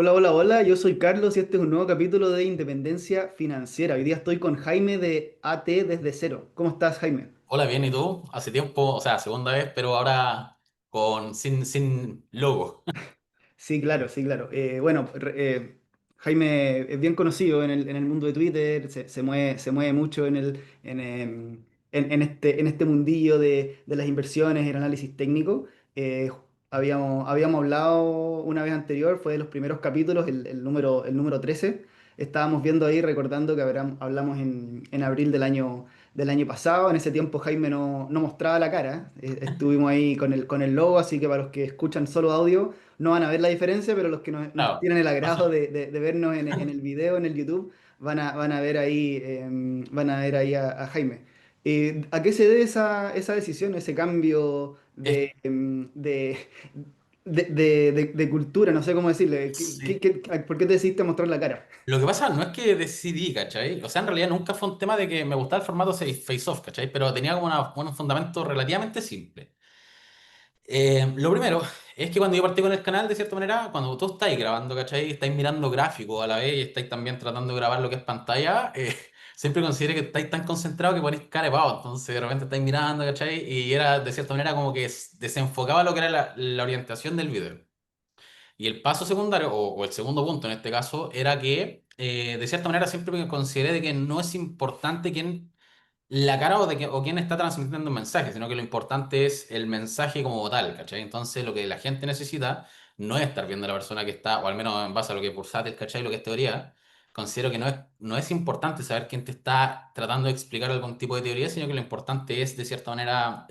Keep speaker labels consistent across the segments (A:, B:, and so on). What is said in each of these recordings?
A: Hola, hola, hola, yo soy Carlos y este es un nuevo capítulo de Independencia Financiera. Hoy día estoy con Jaime de AT desde cero. ¿Cómo estás, Jaime?
B: Hola, bien, ¿y tú? Hace tiempo, o sea, segunda vez, pero ahora sin logo.
A: Sí, claro, sí, claro. Bueno, Jaime es bien conocido en el mundo de Twitter, se mueve mucho en este mundillo de las inversiones y el análisis técnico. Eh, habíamos hablado una vez anterior, fue de los primeros capítulos, el número 13. Estábamos viendo ahí, recordando que hablamos en abril del año pasado. En ese tiempo Jaime no mostraba la cara. Estuvimos ahí con el logo, así que para los que escuchan solo audio no van a ver la diferencia, pero los que nos
B: Claro,
A: tienen el
B: no
A: agrado
B: sé.
A: de vernos en el video, en el YouTube, van a ver ahí, van a ver ahí a Jaime. ¿A qué se debe esa decisión, ese cambio
B: Es-
A: de cultura? No sé cómo decirle.
B: sí.
A: ¿Por qué te decidiste mostrar la cara?
B: Lo que pasa no es que decidí, ¿cachai? O sea, en realidad nunca fue un tema de que me gustaba el formato face-off, ¿cachai? Pero tenía como un fundamento relativamente simple. Lo primero es que cuando yo partí con el canal, de cierta manera, cuando tú estáis grabando, ¿cachai? Estáis mirando gráficos a la vez y estáis también tratando de grabar lo que es pantalla, siempre consideré que estáis tan concentrados que ponéis cara de pavo. Entonces, de repente estáis mirando, ¿cachai? Y era, de cierta manera, como que desenfocaba lo que era la orientación del video. Y el paso secundario, o el segundo punto en este caso, era que, de cierta manera, siempre me consideré de que no es importante quién la cara o quién está transmitiendo un mensaje, sino que lo importante es el mensaje como tal, ¿cachai? Entonces lo que la gente necesita no es estar viendo a la persona que está, o al menos en base a lo que Pulsate, ¿cachai? Lo que es teoría, considero que no es importante saber quién te está tratando de explicar algún tipo de teoría, sino que lo importante es, de cierta manera,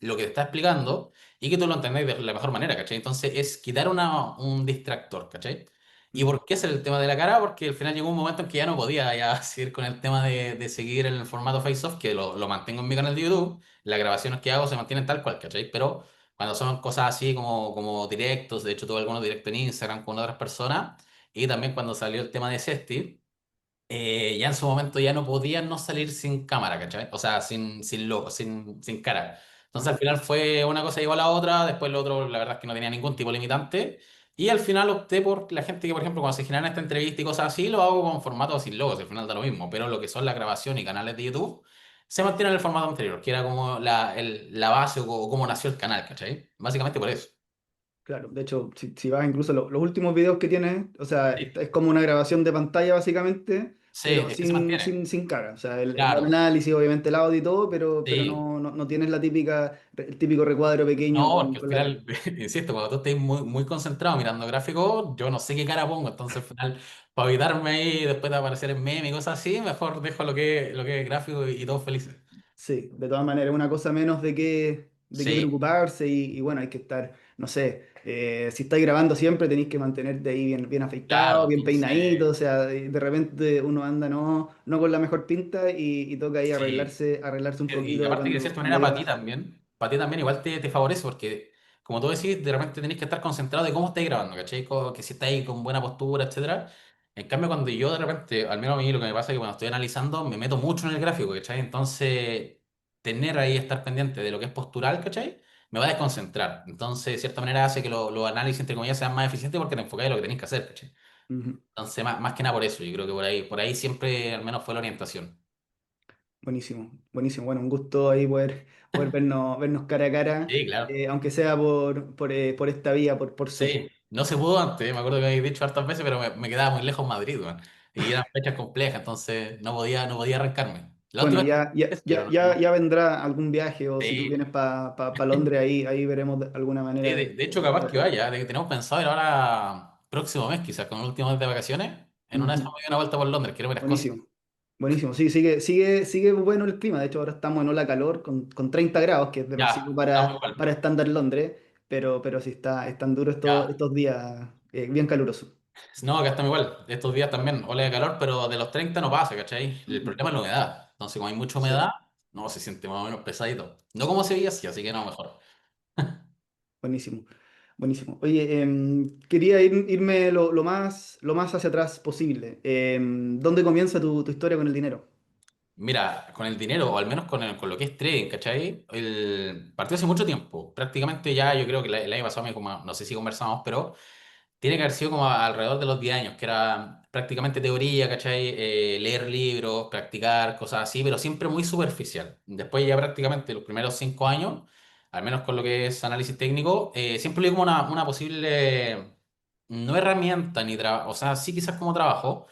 B: lo que te está explicando y que tú lo entendáis de la mejor manera, ¿cachai? Entonces es quitar un distractor, ¿cachai? ¿Y
A: Ujú.
B: por qué es el tema de la cara? Porque al final llegó un momento en que ya no podía ya seguir con el tema de seguir en el formato face-off, que lo mantengo en mi canal de YouTube. Las grabaciones que hago se mantienen tal cual, ¿cachai? Pero cuando son cosas así como directos, de hecho tuve algunos directos en Instagram con otras personas, y también cuando salió el tema de Sesti, ya en su momento ya no podía no salir sin cámara, ¿cachai? O sea, sin logo, sin cara. Entonces al
A: Ajá.
B: final fue una cosa igual a la otra, después lo otro la verdad es que no tenía ningún tipo de limitante. Y al final opté por la gente que, por ejemplo, cuando se generan esta entrevista y cosas así, lo hago con formato sin logos, al final da lo mismo. Pero lo que son la grabación y canales de YouTube, se mantiene en el formato anterior, que era como la base o cómo nació el canal, ¿cachai? Básicamente por eso.
A: Claro, de hecho, si vas incluso a los últimos videos que tienes, o sea,
B: Sí,
A: es como una grabación de pantalla básicamente,
B: sí,
A: pero
B: es que se mantiene.
A: sin cara. O sea, el
B: Claro,
A: análisis, obviamente el audio y todo, pero
B: sí.
A: no tienes el típico recuadro pequeño
B: No, porque al
A: con la cara.
B: final, insisto, cuando tú estés muy concentrado mirando gráficos, yo no sé qué cara pongo, entonces al final, para evitarme ahí después de aparecer en meme y cosas así, mejor dejo lo que es gráfico y todos felices.
A: Sí, de todas maneras, una cosa menos de qué
B: Sí,
A: preocuparse y bueno, hay que estar, no sé, si estáis grabando siempre tenéis que mantenerte ahí bien
B: claro,
A: afeitado, bien peinadito,
B: entonces,
A: o sea, de repente uno anda no con la mejor pinta y toca ahí
B: sí.
A: arreglarse un
B: Y
A: poquito
B: aparte que de cierta
A: cuando
B: manera
A: hay trabajo.
B: para ti también igual te favorece porque, como tú decís, de repente tenés que estar concentrado de cómo estáis grabando, ¿cachai? Que si estáis con buena postura, etcétera. En cambio, cuando yo de repente, al menos a mí lo que me pasa es que cuando estoy analizando me meto mucho en el gráfico, ¿cachai? Entonces, tener ahí, estar pendiente de lo que es postural, ¿cachai? Me va a desconcentrar. Entonces, de cierta manera hace que los análisis, entre comillas, sean más eficientes porque te enfocáis en lo que tenéis que hacer, ¿cachai?
A: Ujú.
B: Entonces, más que nada por eso, yo creo que por ahí siempre al menos fue la orientación.
A: Buenísimo, buenísimo. Bueno, un gusto ahí poder vernos cara a cara,
B: Sí, claro.
A: aunque sea por esta vía, por Zoom.
B: Sí, no se pudo antes, me acuerdo que habéis dicho hartas veces, pero me quedaba muy lejos Madrid, weón. Y eran fechas complejas, entonces no podía arrancarme. La
A: Bueno,
B: última vez, pero
A: ya vendrá algún viaje o si tú
B: sí,
A: vienes para Londres, ahí veremos alguna
B: sí,
A: manera
B: de hecho
A: de
B: capaz
A: poder
B: que
A: verlo.
B: vaya, de que tenemos pensado ir ahora próximo mes, quizás con el último mes de vacaciones, en una de esas
A: Ujú.
B: me doy una vuelta por Londres, quiero ver Escocia.
A: Buenísimo, buenísimo. Sí, sigue bueno el clima. De hecho, ahora estamos en ola calor con 30 grados, que es demasiado
B: Ya, estamos
A: para
B: igual.
A: estándar Londres, pero sí están duros
B: Ya.
A: estos días, bien calurosos.
B: No, acá estamos igual. Estos días también, ola de calor, pero de los 30 no pasa, ¿cachai? El
A: Ujú.
B: problema es la humedad. Entonces, como hay mucha
A: Sí.
B: humedad, no se siente más o menos pesadito. No como Sevilla, sí, así que no, mejor.
A: Buenísimo, buenísimo. Oye, quería irme lo más hacia atrás posible. ¿Dónde comienza tu historia con el dinero?
B: Mira, con el dinero, o al menos con lo que es trading, ¿cachai? Partió hace mucho tiempo. Prácticamente ya yo creo que el año pasado, no sé si conversamos, pero tiene que haber sido como alrededor de los 10 años, que era prácticamente teoría, ¿cachai? Leer libros, practicar, cosas así, pero siempre muy superficial. Después ya prácticamente los primeros 5 años, al menos con lo que es análisis técnico, siempre lo vi como una posible, no herramienta, ni trabajo, o sea, sí quizás como trabajo,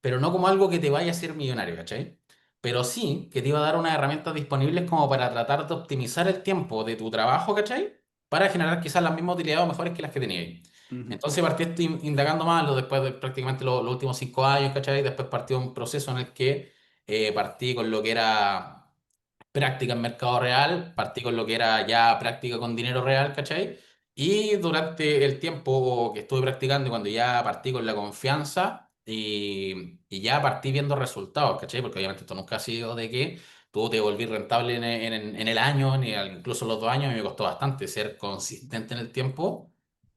B: pero no como algo que te vaya a hacer millonario, ¿cachai? Pero sí que te iba a dar unas herramientas disponibles como para tratar de optimizar el tiempo de tu trabajo, ¿cachai? Para generar quizás las mismas utilidades o mejores que las que tenías.
A: Ujú,
B: Entonces partí indagando más después de prácticamente los últimos 5 años, ¿cachai? Después partió un proceso en el que partí con lo que era práctica en mercado real, partí con lo que era ya práctica con dinero real, ¿cachai? Y durante el tiempo que estuve practicando y cuando ya partí con la confianza y ya partí viendo resultados, ¿cachai? Porque obviamente esto nunca ha sido de que tú te volví rentable en el año, ni incluso los 2 años, y me costó bastante ser consistente en el tiempo.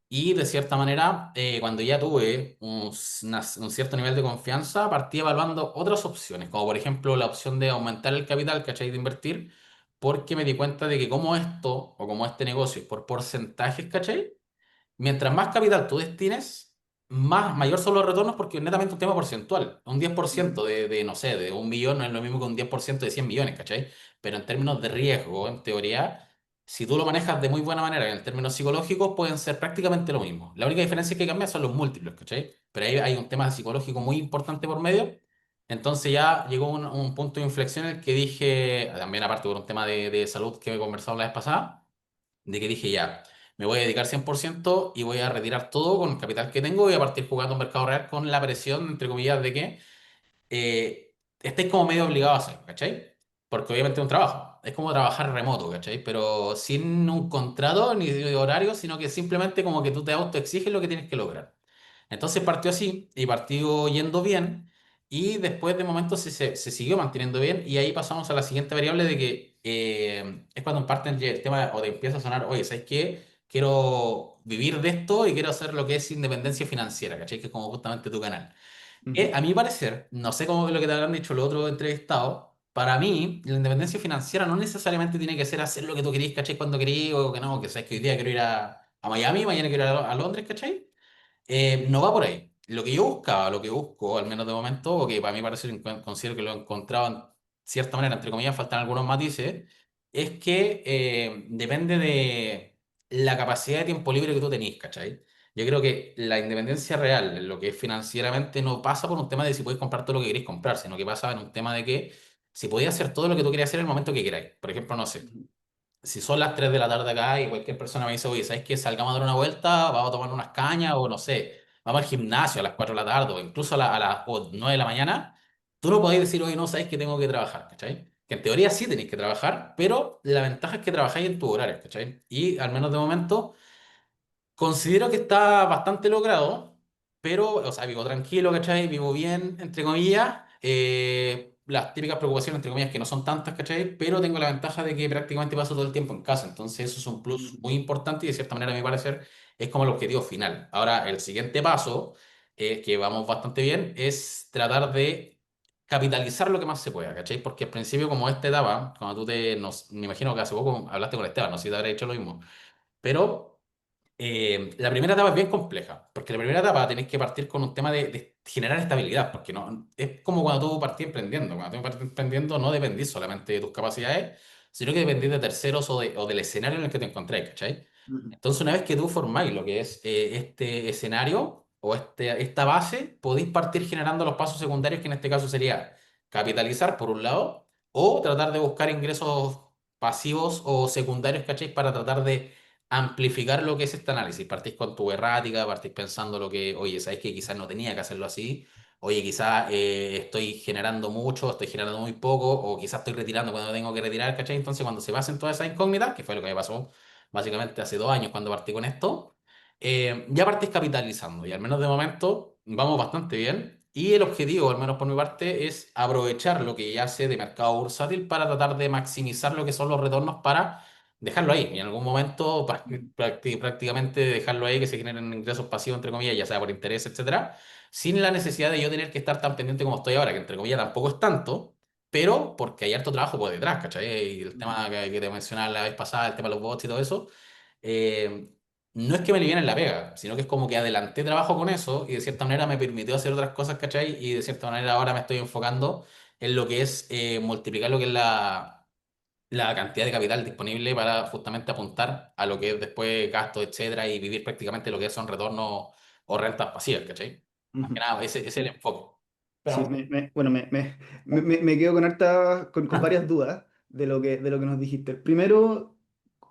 B: Y de cierta manera, cuando ya tuve un cierto nivel de confianza, partí evaluando otras opciones, como por ejemplo la opción de aumentar el capital, ¿cachai? De invertir, porque me di cuenta de que como esto, o como este negocio es por porcentajes, ¿cachai? Mientras más capital tú destines, mayor son los retornos porque es netamente un tema porcentual. Un 10%
A: ujú,
B: no sé, de 1 millón no es lo mismo que un 10% de 100 millones, ¿cachai? Pero en términos de riesgo, en teoría, si tú lo manejas de muy buena manera en términos psicológicos, pueden ser prácticamente lo mismo. La única diferencia que cambia son los múltiplos, ¿cachai? Pero ahí hay un tema psicológico muy importante por medio. Entonces ya llegó un punto de inflexión en el que dije, también aparte por un tema de salud que me conversado la vez pasada, de que dije ya, me voy a dedicar 100% y voy a retirar todo con el capital que tengo y a partir jugando un mercado real con la presión, entre comillas, de que estéis como medio obligado a hacerlo, ¿cachai? Porque obviamente es un trabajo, es como trabajar remoto, ¿cachai? Pero sin un contrato ni de horario, sino que simplemente como que tú te autoexiges lo que tienes que lograr. Entonces partió así y partió yendo bien y después de momentos se siguió manteniendo bien y ahí pasamos a la siguiente variable de que es cuando parte el tema o te empieza a sonar, oye, ¿sabes qué? Quiero vivir de esto y quiero hacer lo que es independencia financiera, ¿cachai? Que es como justamente tu canal.
A: ujú,
B: A mi parecer, no sé cómo es lo que te habrán dicho los otros entrevistados, para mí la independencia financiera no necesariamente tiene que ser hacer lo que tú querís, ¿cachai? Cuando querís o que no, que sabes que hoy día quiero ir a Miami, mañana quiero ir a Londres, ¿cachai? No va por ahí. Lo que yo buscaba, lo que busco, al menos de momento, o que para mí parece, considero que lo he encontrado en cierta manera, entre comillas, faltan algunos matices, es que depende de la capacidad de tiempo libre que tú tenés, ¿cachai? Yo creo que la independencia real, en lo que es financieramente, no pasa por un tema de si podéis comprar todo lo que queréis comprar, sino que pasa en un tema de que si podéis hacer todo lo que tú querías hacer en el momento que queráis. Por ejemplo, no sé,
A: ujú,
B: si son las 3 de la tarde acá y cualquier persona me dice, oye, ¿sabes qué? Salgamos a dar una vuelta, vamos a tomar unas cañas o no sé, vamos al gimnasio a las 4 de la tarde o incluso a las 9 de la mañana, tú no podés decir, oye, no, sabes que tengo que trabajar, ¿cachai? Que en teoría sí tenéis que trabajar, pero la ventaja es que trabajáis en tu horario, ¿cachai? Y al menos de momento considero que está bastante logrado, pero, o sea, vivo tranquilo, ¿cachai? Vivo bien, entre comillas. Las típicas preocupaciones, entre comillas, que no son tantas, ¿cachai? Pero tengo la ventaja de que prácticamente paso todo el tiempo en casa. Entonces, eso es un plus
A: ujú,
B: muy importante y de cierta manera, a mi parecer, es como el objetivo final. Ahora, el siguiente paso, que vamos bastante bien, es tratar de capitalizar lo que más se pueda, ¿cachai? Porque al principio, como esta etapa, cuando tú me imagino que hace poco hablaste con Esteban, no sé si te habrá dicho lo mismo, pero la primera etapa es bien compleja, porque la primera etapa tenés que partir con un tema de generar estabilidad, porque no, es como cuando tú partís emprendiendo. Cuando tú partís emprendiendo no dependís solamente de tus capacidades, sino que dependís de terceros o del escenario en el que te encontráis, ¿cachai?
A: ujú,
B: Entonces, una vez que tú formáis lo que es este escenario o esta base, podéis partir generando los pasos secundarios, que en este caso sería capitalizar por un lado, o tratar de buscar ingresos pasivos o secundarios, ¿cachai? Para tratar de amplificar lo que es este análisis. Partís con tu errática, partís pensando lo que, oye, sabes que quizás no tenía que hacerlo así, oye, quizás estoy generando mucho, estoy generando muy poco, o quizás estoy retirando cuando tengo que retirar, ¿cachai? Entonces, cuando se basen todas esas incógnitas, que fue lo que me pasó básicamente hace 2 años cuando partí con esto, ya partís capitalizando y al menos de momento vamos bastante bien. Y el objetivo, al menos por mi parte, es aprovechar lo que ya sé de mercado bursátil para tratar de maximizar lo que son los retornos para dejarlo ahí y en algún momento
A: ujú,
B: prácticamente dejarlo ahí que se generen ingresos pasivos, entre comillas, ya sea por interés, etcétera, sin la necesidad de yo tener que estar tan pendiente como estoy ahora, que entre comillas tampoco es tanto, pero porque hay harto trabajo por detrás, ¿cachai? Y el
A: ujú,
B: tema que te mencionaba la vez pasada, el tema de los bots y todo eso, eh, no es que me aliviane la pega, sino que es como que adelanté trabajo con eso y de cierta manera me permitió hacer otras cosas, ¿cachai? Y de cierta manera ahora me estoy enfocando en lo que es multiplicar lo que es la cantidad de capital disponible para justamente apuntar a lo que es después gastos, etcétera, y vivir prácticamente lo que son retornos o rentas pasivas, ¿cachai? Más que
A: Ujú.
B: nada, ese es el enfoque.
A: Sí,
B: Pero,
A: bueno, me quedo con con varias dudas de lo que nos dijiste. Primero,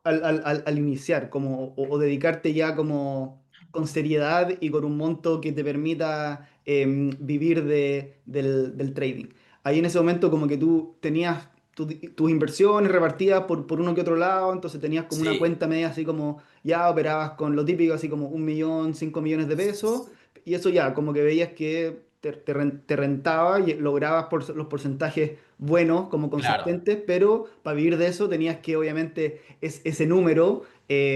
A: al iniciar, como, o dedicarte ya como con seriedad y con un monto que te permita vivir del trading. Ahí en ese momento como que tú tenías tus inversiones repartidas por uno que otro lado, entonces tenías como una
B: sí,
A: cuenta media así como ya operabas con lo típico, así como 1 millón, 5 millones de pesos. Y eso ya, como que veías que te rentaba y lograbas los porcentajes buenos, como
B: claro.
A: consistentes, pero para vivir de eso tenías que, obviamente, ese número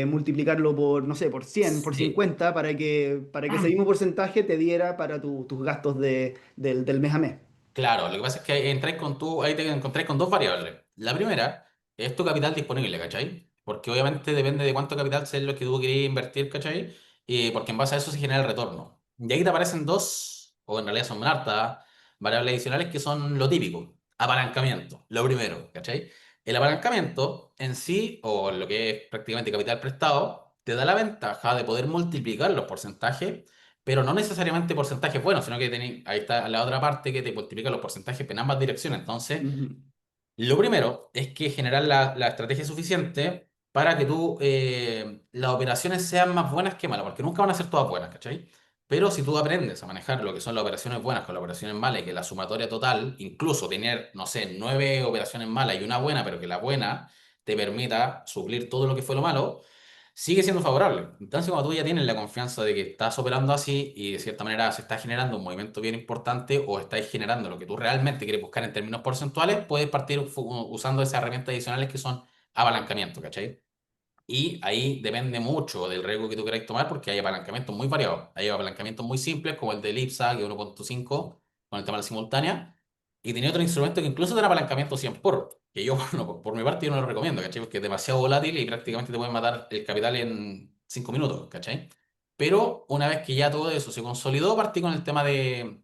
A: multiplicarlo por, no sé, por 100 por
B: Sí.
A: 50 para que ese mismo porcentaje te diera para tus gastos del mes a mes.
B: Claro, lo que pasa es que ahí te encontráis con dos variables. La primera es tu capital disponible, ¿cachai? Porque obviamente depende de cuánto capital sea lo que tú querías invertir, ¿cachai? Y porque en base a eso se genera el retorno. Y ahí te aparecen dos, o en realidad son hartas, variables adicionales que son lo típico. Apalancamiento, lo primero, ¿cachai? El apalancamiento en sí, o lo que es prácticamente capital prestado, te da la ventaja de poder multiplicar los porcentajes pero no necesariamente porcentajes buenos, sino que ahí está la otra parte que te multiplica los porcentajes en ambas direcciones. Entonces,
A: Ujú,
B: lo primero es que generar la estrategia suficiente para que las operaciones sean más buenas que malas, porque nunca van a ser todas buenas, ¿cachai? Pero si tú aprendes a manejar lo que son las operaciones buenas con las operaciones malas y que la sumatoria total, incluso tener, no sé, 9 operaciones malas y una buena, pero que la buena te permita suplir todo lo que fue lo malo, sigue siendo favorable. Entonces, cuando tú ya tienes la confianza de que estás operando así y de cierta manera se está generando un movimiento bien importante o estáis generando lo que tú realmente quieres buscar en términos porcentuales, puedes partir usando esas herramientas adicionales que son apalancamiento, ¿cachai? Y ahí depende mucho del riesgo que tú queráis tomar porque hay apalancamientos muy variados. Hay apalancamientos muy simples como el de Elipsa, que es 1.5 con el tema de la simultánea. Y tenía otro instrumento que incluso tiene apalancamiento 100 que yo, bueno, por mi parte, yo no lo recomiendo, ¿cachai? Porque es demasiado volátil y prácticamente te puede matar el capital en 5 minutos, ¿cachai? Pero una vez que ya todo eso se consolidó, partí con el tema de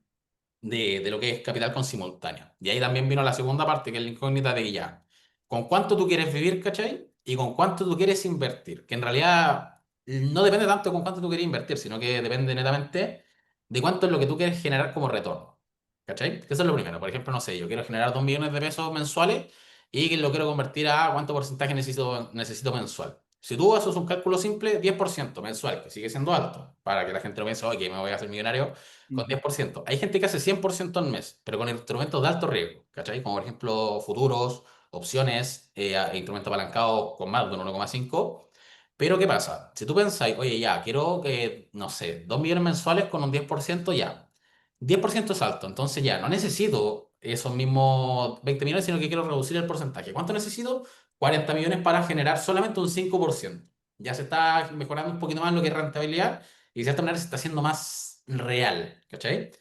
B: lo que es capital con simultáneo. Y ahí también vino la segunda parte, que es la incógnita de ya, ¿con cuánto tú quieres vivir, cachai? Y con cuánto tú quieres invertir, que en realidad no depende tanto de con cuánto tú quieres invertir, sino que depende netamente de cuánto es lo que tú quieres generar como retorno, ¿cachai? Que eso es lo primero. Por ejemplo, no sé, yo quiero generar 2 millones de pesos mensuales y que lo quiero convertir a cuánto porcentaje necesito mensual. Si tú haces un cálculo simple, 10% mensual, que sigue siendo alto, para que la gente no piense, oye, me voy a hacer millonario con
A: ujú,
B: 10%. Hay gente que hace 100% al mes, pero con instrumentos de alto riesgo, ¿cachai? Como por ejemplo futuros, opciones, e instrumentos apalancados con más de un 1,5. Pero ¿qué pasa? Si tú pensáis, oye, ya, quiero que, no sé, 2 millones mensuales con un 10% ya. 10% es alto, entonces ya, no necesito esos mismos 20 millones, sino que quiero reducir el porcentaje. ¿Cuánto necesito? 40 millones para generar solamente un 5%. Ya se está mejorando un poquito más lo que es rentabilidad y de cierta manera se está haciendo más real, ¿cachai?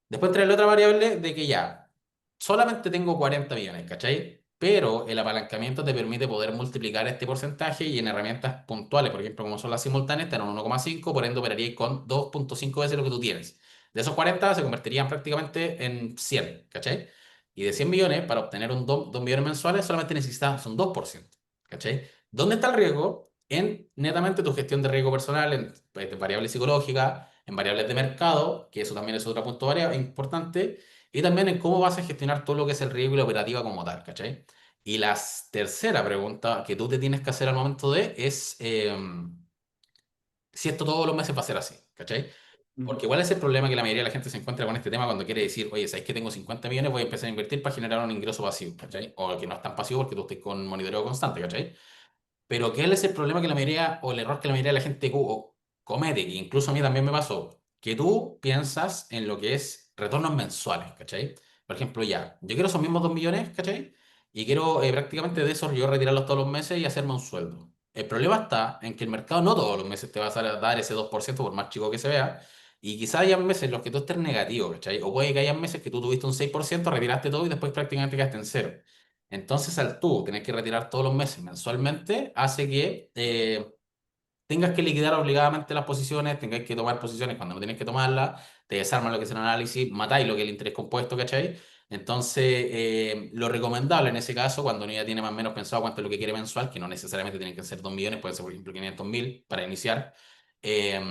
B: Después trae la otra variable de que ya, solamente tengo 40 millones, ¿cachai? Pero el apalancamiento te permite poder multiplicar este porcentaje y en herramientas puntuales, por ejemplo, como son las simultáneas, te dan un 1,5, por ende operaríais con 2,5 veces lo que tú tienes. De esos 40 se convertirían prácticamente en 100, ¿cachai? Y de 100 millones, para obtener 2 millones mensuales, solamente necesitas un 2%, ¿cachai? ¿Dónde está el riesgo? En netamente tu gestión de riesgo personal, en variables psicológicas, en variables de mercado, que eso también es otro punto importante, y también en cómo vas a gestionar todo lo que es el riesgo y la operativa como tal, ¿cachai? Y la tercera pregunta que tú te tienes que hacer al momento de es si esto todos los meses va a ser así, ¿cachai?
A: ujú.
B: Porque igual es el problema que la mayoría de la gente se encuentra con este tema cuando quiere decir, oye, ¿sabes que tengo 50 millones? Voy a empezar a invertir para generar un ingreso pasivo, ¿cachai? O que no es tan pasivo porque tú estás con monitoreo constante, ¿cachai? Pero ¿qué es el problema que la mayoría, o el error que la mayoría de la gente comete, que incluso a mí también me pasó? Que tú piensas en lo que es retornos mensuales, ¿cachai? Por ejemplo, ya, yo quiero esos mismos 2 millones, ¿cachai? Y quiero prácticamente de esos yo retirarlos todos los meses y hacerme un sueldo. El problema está en que el mercado no todos los meses te va a dar ese 2% por más chico que se vea. Y quizás hayan meses en los que tú estés negativo, ¿cachai? O puede que hayan meses que tú tuviste un 6%, retiraste todo y después prácticamente quedaste en cero. Entonces, al tú tener que retirar todos los meses mensualmente, hace que tengas que liquidar obligadamente las posiciones, tengáis que tomar posiciones cuando no tienes que tomarlas, te desarman lo que es el análisis, matáis lo que es el interés compuesto, ¿cachai? Entonces, lo recomendable en ese caso, cuando uno ya tiene más o menos pensado cuánto es lo que quiere mensual, que no necesariamente tienen que ser 2 millones, puede ser por ejemplo 500.000 para iniciar, eh,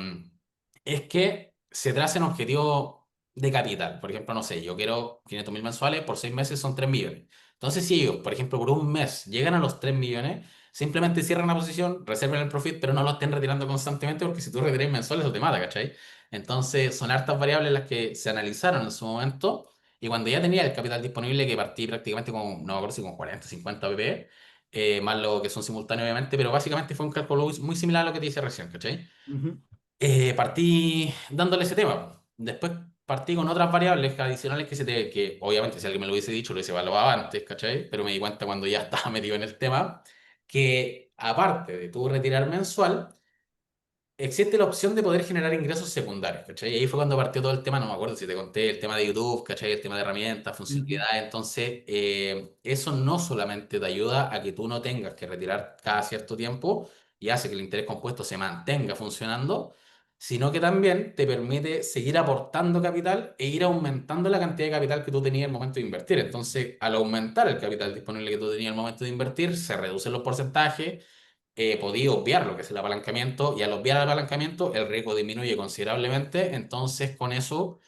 B: es que se tracen objetivos de capital. Por ejemplo, no sé, yo quiero 500.000 mensuales, por 6 meses son 3 millones. Entonces, si ellos, por ejemplo, por un mes llegan a los 3 millones, simplemente cierran la posición, reserven el profit, pero no lo estén retirando constantemente porque si tú retiras mensuales, eso te mata, ¿cachai? Entonces, son hartas variables las que se analizaron en su momento. Y cuando ya tenía el capital disponible, que partí prácticamente con, no me acuerdo si con 40, 50 pp, más lo que son simultáneos, obviamente, pero básicamente fue un cálculo muy similar a lo que te hice recién, ¿cachai?
A: Ujú.
B: Partí dándole ese tema. Después partí con otras variables adicionales que obviamente si alguien me lo hubiese dicho, lo hubiese evaluado antes, ¿cachai? Pero me di cuenta cuando ya estaba metido en el tema, que aparte de tu retirar mensual, existe la opción de poder generar ingresos secundarios, ¿cachai? Y ahí fue cuando partió todo el tema, no me acuerdo si te conté, el tema de YouTube, ¿cachai? El tema de herramientas,
A: Ujú.
B: funcionalidades. Entonces, eso no solamente te ayuda a que tú no tengas que retirar cada cierto tiempo y hace que el interés compuesto se mantenga funcionando, sino que también te permite seguir aportando capital e ir aumentando la cantidad de capital que tú tenías al momento de invertir. Entonces, al aumentar el capital disponible que tú tenías al momento de invertir, se reducen los porcentajes, podía obviar lo que es el apalancamiento y al obviar el apalancamiento el riesgo disminuye considerablemente, entonces con eso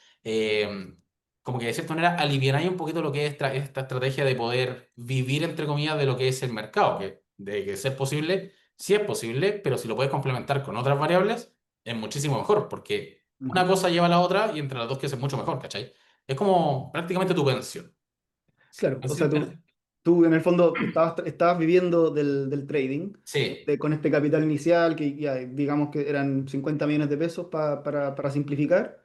B: como que de cierta manera alivianáis un poquito lo que es esta estrategia de poder vivir entre comillas de lo que es el mercado, que de que ser posible, sí es posible, pero si lo puedes complementar con otras variables es muchísimo mejor, porque una
A: Ujú.
B: cosa lleva a la otra y entre las dos que es mucho mejor, ¿cachai? Es como prácticamente tu pensión.
A: Claro, o sea,
B: Pensión.
A: tú en el fondo estabas viviendo del trading
B: Sí,
A: con este capital inicial que ya, digamos que eran 50 millones de pesos para simplificar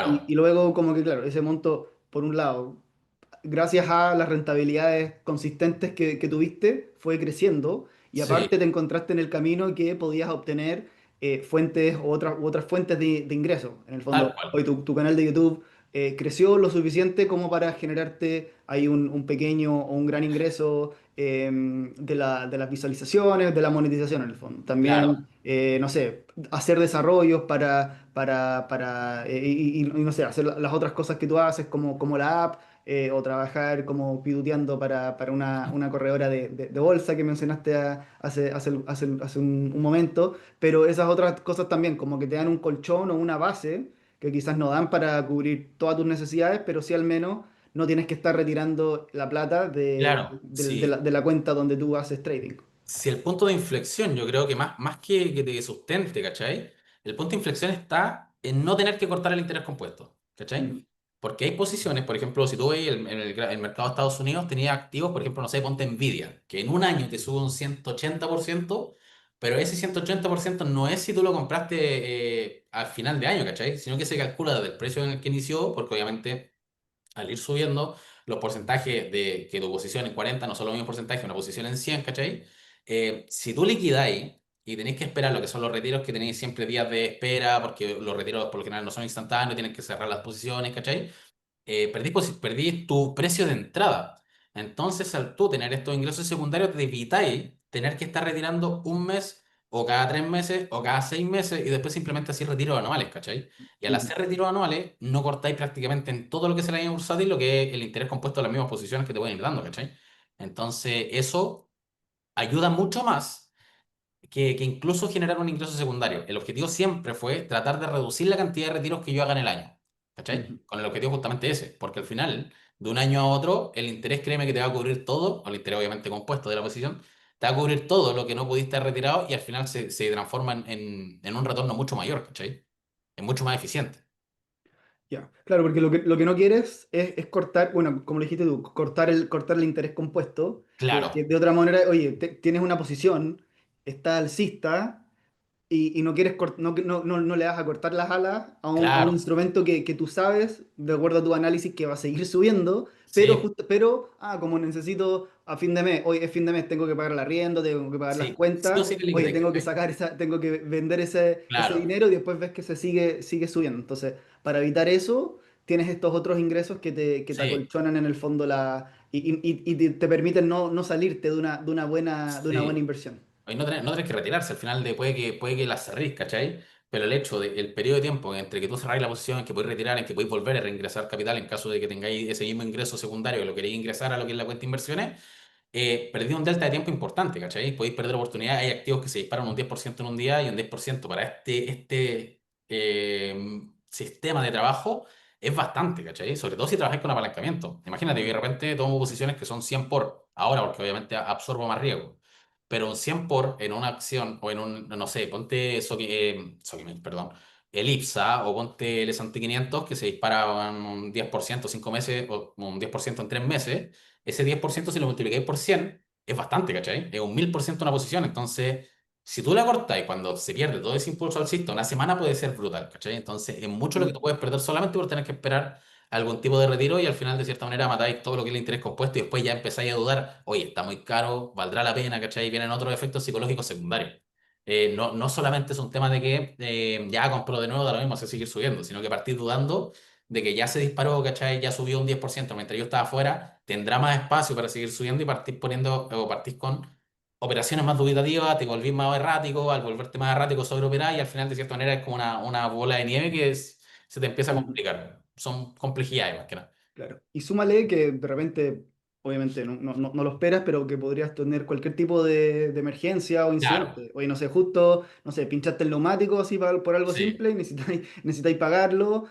A: y
B: claro,
A: luego como que claro, ese monto por un lado gracias a las rentabilidades consistentes que tuviste, fue creciendo y aparte
B: sí,
A: te encontraste en el camino que podías obtener fuentes u otras fuentes de ingresos. En el
B: tal
A: fondo,
B: cual,
A: hoy tu canal de YouTube creció lo suficiente como para generarte ahí un pequeño o un gran ingreso de las visualizaciones, de la monetización en el fondo.
B: claro.
A: También, no sé, hacer desarrollos y, no sé, hacer las otras cosas que tú haces como la app o trabajar como piduteando para una corredora de bolsa que mencionaste hace un momento, pero esas otras cosas también, como que te dan un colchón o una base que quizás no dan para cubrir todas tus necesidades, pero sí al menos no tienes que estar retirando la plata
B: Claro, sí.
A: de la cuenta donde tú haces trading.
B: Si el punto de inflexión, yo creo que más que te sustente, ¿cachai? El punto de inflexión está en no tener que cortar el interés compuesto, ¿cachai?
A: Ujú,
B: Porque hay posiciones, por ejemplo, si tú ves el mercado de Estados Unidos, tenía activos, por ejemplo, no sé, ponte Nvidia, que en un año te sube un 180%, pero ese 180% no es si tú lo compraste al final de año, ¿cachai? Sino que se calcula desde el precio en el que inició, porque obviamente al ir subiendo los porcentajes de que tu posición en 40 no son los mismos porcentajes, una posición en 100, ¿cachai? Si tú liquidáis y tenéis que esperar lo que son los retiros, que tenéis siempre días de espera, porque los retiros por lo general no son instantáneos, tienes que cerrar las posiciones, ¿cachai? Perdí tu precio de entrada. Entonces, al tú tener estos ingresos secundarios, te evitáis tener que estar retirando un mes o cada 3 meses o cada 6 meses y después simplemente así retiros anuales, ¿cachai? Y al
A: ujú.
B: hacer retiros anuales, no cortáis prácticamente en todo lo que es el año bursátil lo que es el interés compuesto de las mismas posiciones que te pueden ir dando, ¿cachai? Entonces, eso ayuda mucho más que incluso generar un ingreso secundario. El objetivo siempre fue tratar de reducir la cantidad de retiros que yo haga en el año. ¿Cachai?
A: Ujú.
B: Con el objetivo justamente ese, porque al final, de un año a otro, el interés, créeme que te va a cubrir todo, o el interés obviamente compuesto de la posición, te va a cubrir todo lo que no pudiste haber retirado y al final se transforma en un retorno mucho mayor, ¿cachai? Es mucho más eficiente.
A: Ya, claro, porque lo que no quieres es cortar, bueno, como le dijiste tú, cortar el interés compuesto, que
B: Claro,
A: de otra manera, oye, tienes una posición, está alcista, y no quieres no le vas a cortar las alas a un
B: claro,
A: instrumento que tú sabes, de acuerdo a tu análisis, que va a seguir subiendo,
B: sí,
A: como necesito a fin de mes, hoy es fin de mes, tengo que pagar el arriendo, tengo que pagar las
B: sí o
A: cuentas,
B: sí que
A: oye,
B: liquidáis,
A: tengo que
B: ¿cachai?
A: sacar tengo que vender ese
B: Claro,
A: dinero y después ves que sigue subiendo. Entonces, para evitar eso, tienes estos otros ingresos que te
B: sí,
A: acolchonan en el fondo y te permiten no salirte de una buena
B: sí.
A: inversión.
B: y no tenés que retirarse, al final puede que la cerrís, ¿cachai? Pero el hecho el periodo de tiempo entre que tú cerráis la posición, en que podéis retirar, en que podéis volver a reingresar capital en caso de que tengáis ese mismo ingreso secundario que lo queréis ingresar a lo que es la cuenta de inversiones, perdí un delta de tiempo importante, ¿cachai? Podéis perder oportunidades. Hay activos que se disparan un 10% en un día y un 10% para sistema de trabajo es bastante, ¿cachai? Sobre todo si trabajáis con apalancamiento. Imagínate que de
A: Mm,
B: repente tomo posiciones que son 100 por, ahora porque obviamente absorbo más riesgo, pero un 100 por en una acción o en un, no sé, ponte Sokimich, perdón, el IPSA o ponte el S&P 500 que se disparaban un 10% 5 meses o un 10% en 3 meses, ese 10% si lo multiplicáis por 100 es bastante, ¿cachai? Es un 1000% una posición. Entonces, si tú la cortas y cuando se pierde todo ese impulso alcista, una semana puede ser brutal, ¿cachai? Entonces, es mucho lo que tú
A: mm,
B: puedes perder solamente por tener que esperar algún tipo de retiro y al final, de cierta manera, matáis todo lo que es el interés compuesto y después ya empezáis a dudar, oye, está muy caro, valdrá la pena, ¿cachai? Y vienen otros efectos psicológicos secundarios. No solamente es un tema de que ya compró de nuevo, da lo mismo, se seguir subiendo, sino que partís dudando de que ya se disparó, ¿cachai? Ya subió un 10% mientras yo estaba afuera, tendrá más espacio para seguir subiendo y partís poniendo, o partís con operaciones más dubitativas, te volvís más errático, al volverte más errático sobreoperás y al final de cierta manera es como una bola de nieve se te empieza a
A: mm.
B: complicar. Son complejidades más que nada.
A: Claro. Y súmale que de repente, obviamente no lo esperas, pero que podrías tener cualquier tipo de emergencia o
B: Claro,
A: incidente. Oye, no sé, justo, no sé, pinchaste el neumático así por algo
B: sí,
A: simple y necesitáis pagarlo,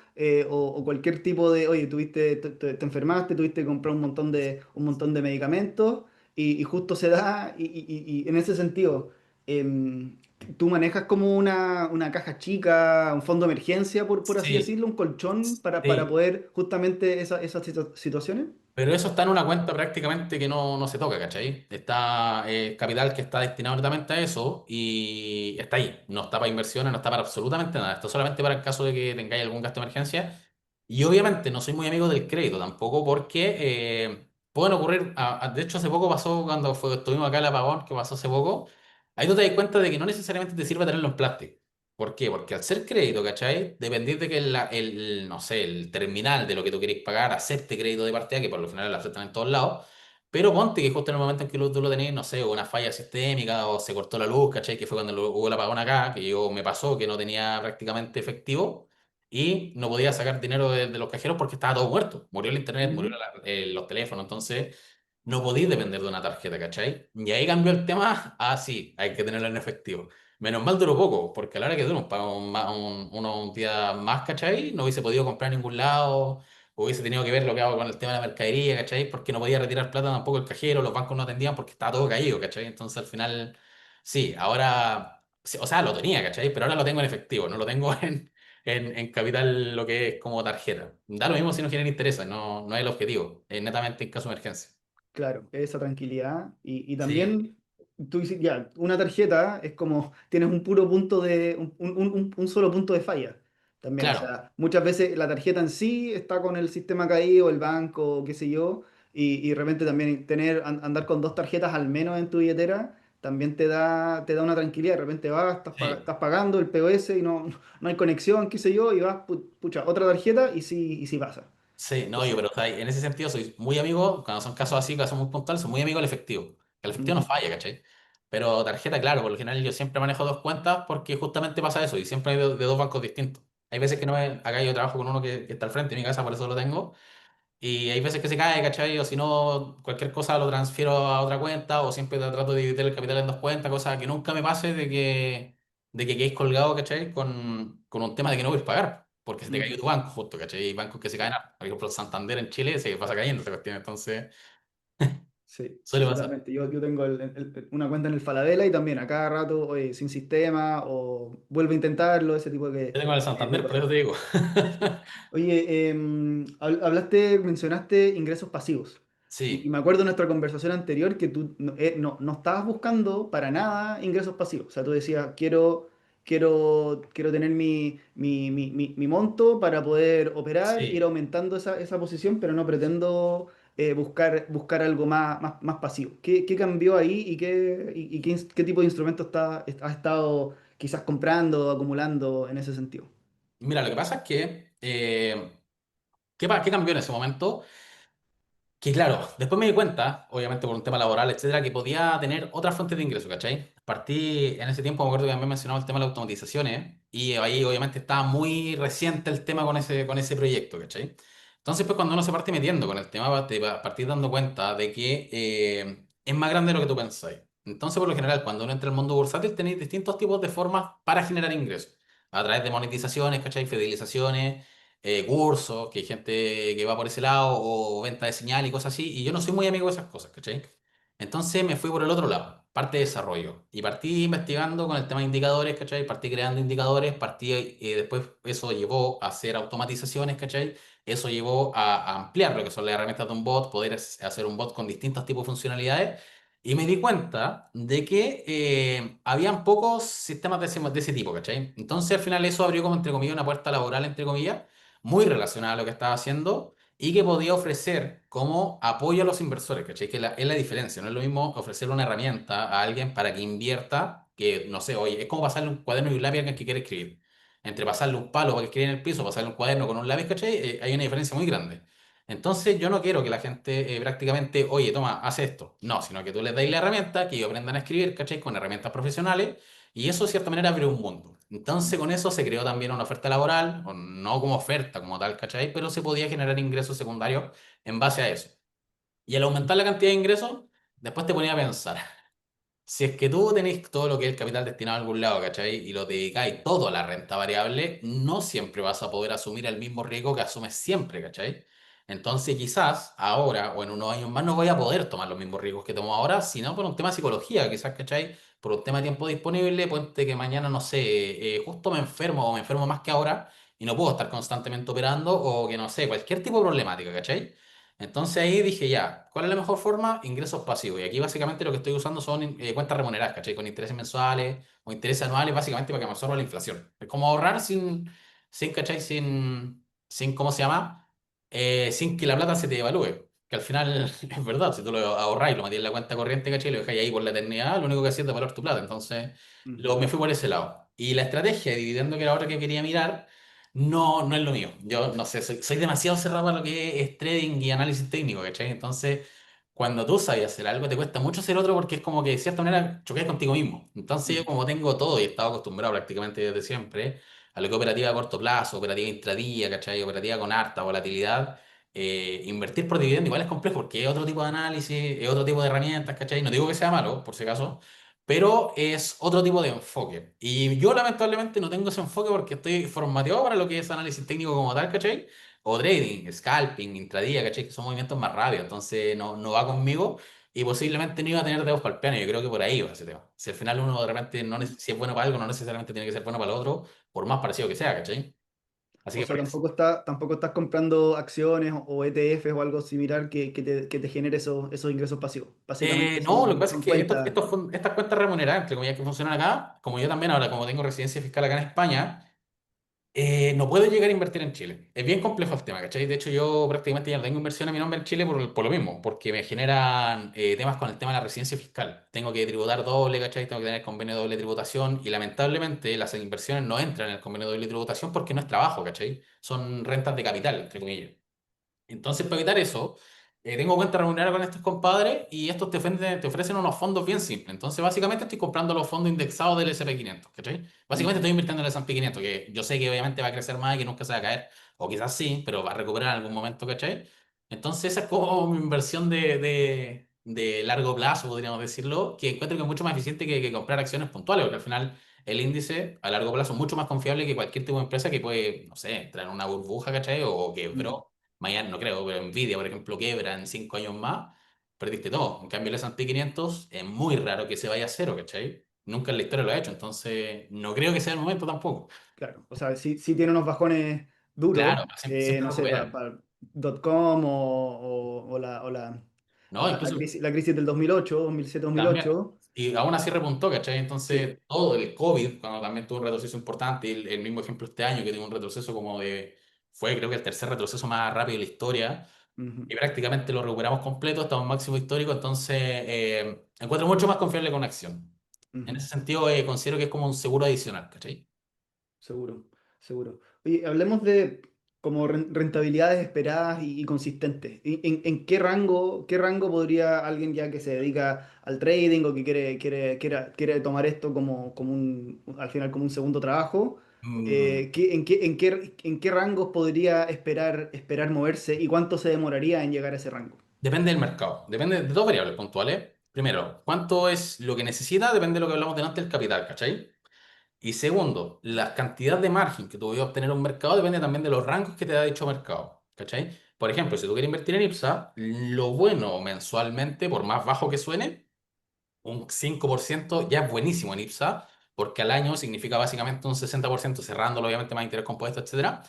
A: o cualquier tipo de, oye, te enfermaste, tuviste que comprar un montón de medicamentos y justo se da, y en ese sentido, em, tú manejas como una caja chica, un fondo de emergencia, por así
B: sí,
A: decirlo, un colchón para
B: sí.
A: poder justamente esas situaciones.
B: Pero eso está en una cuenta prácticamente que no se toca, ¿cachai? Está capital que está destinado netamente a eso y está ahí. No está para inversiones, no está para absolutamente nada. Esto solamente para el caso de que tengáis algún gasto de emergencia. Y obviamente no soy muy amigo del crédito tampoco porque pueden ocurrir, de hecho hace poco pasó cuando estuvimos acá en el apagón, que pasó hace poco, ahí tú te das cuenta de que no necesariamente te sirve tenerlo en plástico. ¿Por qué? Porque al ser crédito, ¿cachai? Dependís de que no sé, el terminal de lo que tú querés pagar acepte crédito de partida, que por lo general lo aceptan en todos lados, pero ponte que justo en el momento en que tú lo tenés, no sé, una falla sistémica o se cortó la luz, ¿cachai? Que fue cuando hubo el apagón acá, que yo me pasó que no tenía prácticamente efectivo y no podía sacar dinero de los cajeros porque estaba todo muerto. Murió el internet, murió
A: Ujú.
B: los teléfonos, entonces no podís depender de una tarjeta, ¿cachai? Y ahí cambió el tema, sí, hay que tenerlo en efectivo. Menos mal duró poco, porque a la hora que duró un día más, ¿cachai? No hubiese podido comprar en ningún lado, hubiese tenido que ver lo que hago con el tema de la mercadería, ¿cachai? Porque no podía retirar plata tampoco el cajero, los bancos no atendían porque estaba todo caído, ¿cachai? Entonces al final, sí, ahora, sí, o sea, lo tenía, ¿cachai? Pero ahora lo tengo en efectivo, no lo tengo en capital, lo que es como tarjeta. Da lo mismo si no genera interés, no es el objetivo, es netamente en caso de emergencia.
A: Claro, esa tranquilidad. Y
B: Sí,
A: también, tú dices, ya, una tarjeta es como, tienes un puro punto un solo punto de falla. También, o
B: claro,
A: sea, muchas veces la tarjeta en sí está con el sistema caído, el banco, qué sé yo, y de repente también andar con dos tarjetas al menos en tu billetera, también te da una tranquilidad. De repente vas,
B: sí.
A: estás pagando el POS y no hay conexión, qué sé yo, y vas, pucha, otra tarjeta y sí pasa.
B: Sí, no, yo,
A: Entonces,
B: pero o sea, en ese sentido soy muy amigo, cuando son casos así, casos muy puntuales, soy muy amigo del efectivo. Que el efectivo no
A: ujú,
B: falla, ¿cachai? Pero tarjeta, claro, por lo general yo siempre manejo dos cuentas porque justamente pasa eso y siempre hay de dos bancos distintos. Hay veces que no es, acá yo trabajo con uno que está al frente de mi casa, por eso lo tengo, y hay veces que se cae, ¿cachai? O si no, cualquier cosa lo transfiero a otra cuenta o siempre trato de dividir el capital en dos cuentas, cosa que nunca me pase de que quedéis colgado, ¿cachai? Con un tema de que no podéis pagar, porque se te cayó
A: ujú.
B: tu banco, justo, ¿cachai? Hay bancos que se caen, por ejemplo, el Santander en Chile se pasa cayendo esa cuestión, entonces
A: Sí, sí,
B: suele pasar.
A: totalmente. Yo tengo una cuenta en el Falabella y también a cada rato, oye, sin sistema o vuelvo a intentarlo, ese tipo
B: Yo tengo el
A: de
B: Santander, por
A: cosas.
B: eso te digo.
A: Oye, mencionaste ingresos pasivos. Y
B: Sí,
A: me acuerdo de nuestra conversación anterior que tú no estabas buscando para nada ingresos pasivos. O sea, tú decías, quiero tener mi monto para poder operar, ir
B: sí.
A: aumentando esa posición, pero no pretendo buscar algo más pasivo. ¿Qué cambió ahí y qué tipo de instrumentos has estado quizás comprando o acumulando en ese sentido?
B: Mira, lo que pasa es que, ¿qué cambió en ese momento? Que claro, después me di cuenta, obviamente por un tema laboral, etcétera, que podía tener otras fuentes de ingreso, ¿cachai? Partí en ese tiempo, me acuerdo que también mencionaba el tema de las automatizaciones, y ahí obviamente estaba muy reciente el tema con ese proyecto, ¿cachai? Entonces, pues cuando uno se parte metiendo con el tema, te va a partir dando cuenta de que es más grande de lo que tú pensáis. Entonces, por lo general, cuando uno entra al mundo bursátil, tenéis distintos tipos de formas para generar ingresos, a través de monetizaciones, ¿cachai? Fidelizaciones, cursos, que hay gente que va por ese lado, o venta de señal y cosas así, y yo no soy muy amigo de esas cosas, ¿cachai? Entonces me fui por el otro lado, parte de desarrollo, y partí investigando con el tema de indicadores, ¿cachai? Partí creando indicadores, partí, después eso llevó a hacer automatizaciones, ¿cachai? Eso llevó a ampliar lo que son las herramientas de un bot, poder hacer un bot con distintos tipos de funcionalidades. Y me di cuenta de que habían pocos sistemas de ese tipo, ¿cachai? Entonces al final eso abrió como entre comillas una puerta laboral, entre comillas, muy relacionada a lo que estaba haciendo y que podía ofrecer como apoyo a los inversores, ¿cachai? Que es la diferencia, no es lo mismo ofrecer una herramienta a alguien para que invierta, que no sé, oye, es como pasarle un cuaderno y un lápiz a alguien que quiere escribir. Entre pasarle un palo para que escriba en el piso, pasarle un cuaderno con un lápiz, ¿cachai? Hay una diferencia muy grande. Entonces yo no quiero que la gente prácticamente, oye, toma, haz esto. No, sino que tú les dais la herramienta, que ellos aprendan a escribir, ¿cachai? Con herramientas profesionales y eso de cierta manera abre un mundo. Entonces con eso se creó también una oferta laboral, o no como oferta como tal, ¿cachai? Pero se podía generar ingresos secundarios en base a eso. Y al aumentar la cantidad de ingresos, después te ponía a pensar. Si es que tú tenés todo lo que es el capital destinado a algún lado, ¿cachai? Y lo dedicáis todo a la renta variable, no siempre vas a poder asumir el mismo riesgo que asumes siempre, ¿cachai? Entonces quizás ahora o en unos años más no voy a poder tomar los mismos riesgos que tomo ahora, sino por un tema de psicología, quizás, ¿cachai? Por un tema de tiempo disponible, ponte que mañana, no sé, justo me enfermo o me enfermo más que ahora y no puedo estar constantemente operando o que no sé, cualquier tipo de problemática, ¿cachai? Entonces ahí dije ya, ¿cuál es la mejor forma? Ingresos pasivos. Y aquí básicamente lo que estoy usando son cuentas remuneradas, ¿cachai? Con intereses mensuales o intereses anuales, básicamente para que me absorba la inflación. Es como ahorrar ¿cachai? Sin, ¿cómo se llama? Sin que la plata se te devalúe. Que al final es verdad, si tú lo ahorras y lo metías en la cuenta corriente, ¿cachai? Y lo dejáis ahí por la eternidad, lo único que hacía es devaluar tu plata. Entonces
A: Ujú.
B: me fui por ese lado. Y la estrategia de dividendo, que era otra que quería mirar, no es lo mío. Yo no sé, soy demasiado cerrado a lo que es trading y análisis técnico, ¿cachai? Entonces, cuando tú sabes hacer algo, te cuesta mucho hacer otro porque es como que de cierta manera choqué contigo mismo. Entonces, yo
A: Ujú.
B: como tengo todo y he estado acostumbrado prácticamente desde siempre a lo que es operativa a corto plazo, operativa intradía, ¿cachai? Operativa con harta volatilidad. Invertir por dividendo igual es complejo porque es otro tipo de análisis, es otro tipo de herramientas, ¿cachai? No digo que sea malo, por si acaso, pero es otro tipo de enfoque. Y yo lamentablemente no tengo ese enfoque porque estoy formateado para lo que es análisis técnico como tal, ¿cachai? O trading, scalping, intradía, ¿cachai? Que son movimientos más rápidos, entonces no va conmigo y posiblemente no iba a tener dedos para el piano. Yo creo que por ahí va ese tema. Si al final uno de repente, si es bueno para algo, no necesariamente tiene que ser bueno para el otro, por más parecido que sea, ¿cachai? Así
A: O
B: que
A: sea,
B: por eso.
A: tampoco estás comprando acciones o ETFs o algo similar que te genere esos ingresos pasivos. Básicamente
B: No, lo que pasa es
A: son
B: que
A: cuentas.
B: estas cuentas remuneradas, entre comillas, que funcionan acá, como yo también ahora, como tengo residencia fiscal acá en España, no puedo llegar a invertir en Chile. Es bien complejo el tema, ¿cachai? De hecho, yo prácticamente ya no tengo inversión a mi nombre en Chile por lo mismo, porque me generan temas con el tema de la residencia fiscal. Tengo que tributar doble, ¿cachai? Tengo que tener convenio de doble tributación y lamentablemente las inversiones no entran en el convenio de doble tributación porque no es trabajo, ¿cachai? Son rentas de capital, entre comillas. Entonces, para evitar eso, tengo cuenta remunerada con estos compadres y estos te ofrecen unos fondos bien simples. Entonces, básicamente estoy comprando los fondos indexados del S&P 500, ¿cachai? Básicamente
A: Ujú.
B: estoy invirtiendo en el S&P 500, que yo sé que obviamente va a crecer más y que nunca se va a caer, o quizás sí, pero va a recuperar en algún momento, ¿cachai? Entonces, esa es como mi inversión de largo plazo, podríamos decirlo, que encuentro que es mucho más eficiente que comprar acciones puntuales, porque al final el índice a largo plazo es mucho más confiable que cualquier tipo de empresa que puede, no sé, entrar en una burbuja, ¿cachai? O
A: Mm.
B: quebró. Mañana no creo, pero Nvidia, por ejemplo, quiebra en 5 años más, perdiste todo. En cambio, el S&P 500 es muy raro que se vaya a cero, ¿cachai? Nunca en la historia lo ha hecho, entonces no creo que sea el momento tampoco.
A: Claro, o sea, sí tiene unos bajones duros,
B: Claro, siempre
A: no sé,
B: recuperan.
A: para .com
B: No, incluso
A: la crisis del 2008, 2007,
B: también.
A: 2008.
B: Y aún así repuntó, ¿cachai?
A: Sí.
B: Entonces, todo el COVID, cuando también tuvo un retroceso importante, y el mismo ejemplo este año, que tuvo un retroceso como de, fue creo que el tercer retroceso más rápido de la historia,
A: Ujú,
B: y prácticamente lo recuperamos completo, estamos en máximo histórico, entonces encuentro mucho más confiable con acción. En
A: ujú.
B: ese sentido, considero que es como un seguro adicional, ¿cachai?
A: Seguro, seguro. Oye, como rentabilidades esperadas y consistentes. En qué rango podría alguien ya que se dedica al trading o que quiere tomar esto como al final como un segundo trabajo?
B: Mm,
A: En qué rangos podría esperar moverse y cuánto se demoraría en llegar a ese rango?
B: Depende del mercado. Depende de dos variables puntuales. Primero, ¿cuánto es lo que necesita? Depende de lo que hablamos delante del capital, ¿cachai? Y segundo, la cantidad de margen que tú vas a obtener en un mercado depende también de los rangos que te da dicho mercado, ¿cachai? Por ejemplo, si tú quieres invertir en IPSA, lo bueno mensualmente, por más bajo que suene, un 5% ya es buenísimo en IPSA, porque al año significa básicamente un 60% cerrándolo, obviamente más interés compuesto, etcétera.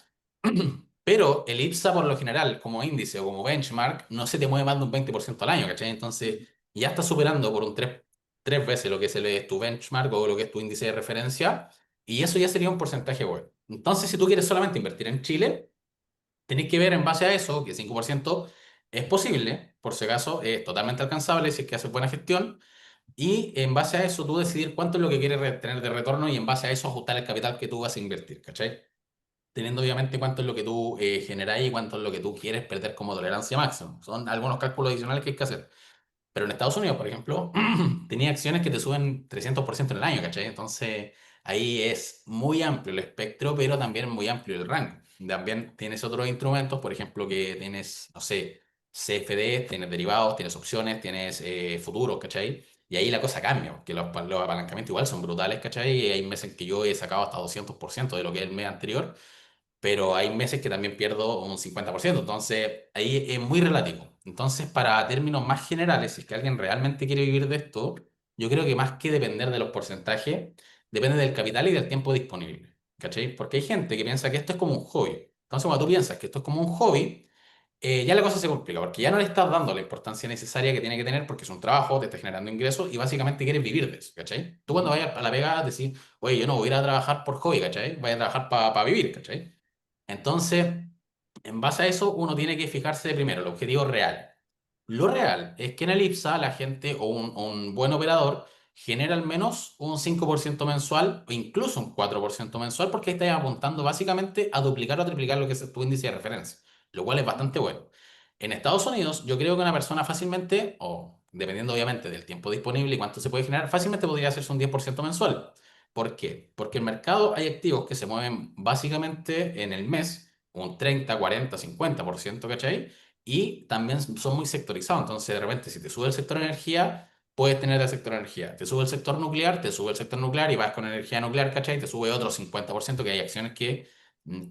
B: Pero el IPSA por lo general, como índice o como benchmark, no se te mueve más de un 20% al año, ¿cachai? Entonces ya está superando por un tres veces lo que es tu benchmark o lo que es tu índice de referencia, y eso ya sería un porcentaje bueno. Entonces, si tú quieres solamente invertir en Chile, tenés que ver en base a eso que 5% es posible, por si acaso, es totalmente alcanzable si es que haces buena gestión, y en base a eso tú decidir cuánto es lo que quieres tener de retorno y en base a eso ajustar el capital que tú vas a invertir, ¿cachai? Teniendo obviamente cuánto es lo que tú generás y cuánto es lo que tú quieres perder como tolerancia máxima. Son algunos cálculos adicionales que hay que hacer. Pero en Estados Unidos, por ejemplo, tenía acciones que te suben 300% en el año, ¿cachai? Entonces ahí es muy amplio el espectro, pero también muy amplio el rango. También tienes otros instrumentos, por ejemplo, que tienes, no sé, CFD, tienes derivados, tienes opciones, tienes futuros, ¿cachai? Y ahí la cosa cambia, porque los apalancamientos igual son brutales, ¿cachai? Y hay meses en que yo he sacado hasta 200% de lo que es el mes anterior, pero hay meses que también pierdo un 50%, entonces ahí es muy relativo. Entonces, para términos más generales, si es que alguien realmente quiere vivir de esto, yo creo que más que depender de los porcentajes, depende del capital y del tiempo disponible, ¿cachai? Porque hay gente que piensa que esto es como un hobby. Entonces, cuando tú piensas que esto es como un hobby, ya la cosa se complica, porque ya no le estás dando la importancia necesaria que tiene que tener, porque es un trabajo, te está generando ingresos y básicamente quieres vivir de eso, ¿cachai? Tú cuando vayas a la pega decís, oye, yo no voy a ir a trabajar por hobby, ¿cachai? Voy a trabajar para vivir, ¿cachai? Entonces, en base a eso, uno tiene que fijarse primero el objetivo real. Lo real es que en el IPSA la gente o un buen operador genera al menos un 5% mensual o incluso un 4% mensual porque ahí estás apuntando básicamente a duplicar o triplicar lo que es tu índice de referencia, lo cual es bastante bueno. En Estados Unidos, yo creo que una persona fácilmente, o dependiendo obviamente del tiempo disponible y cuánto se puede generar, fácilmente podría hacerse un 10% mensual. ¿Por qué? Porque en el mercado hay activos que se mueven básicamente en el mes un 30, 40, 50%, ¿cachai? Y también son muy sectorizados. Entonces, de repente, si te sube el sector energía, puedes tener el sector energía. Te sube el sector nuclear, te sube el sector nuclear y vas con energía nuclear, ¿cachai? Te sube otro 50%, que hay acciones que,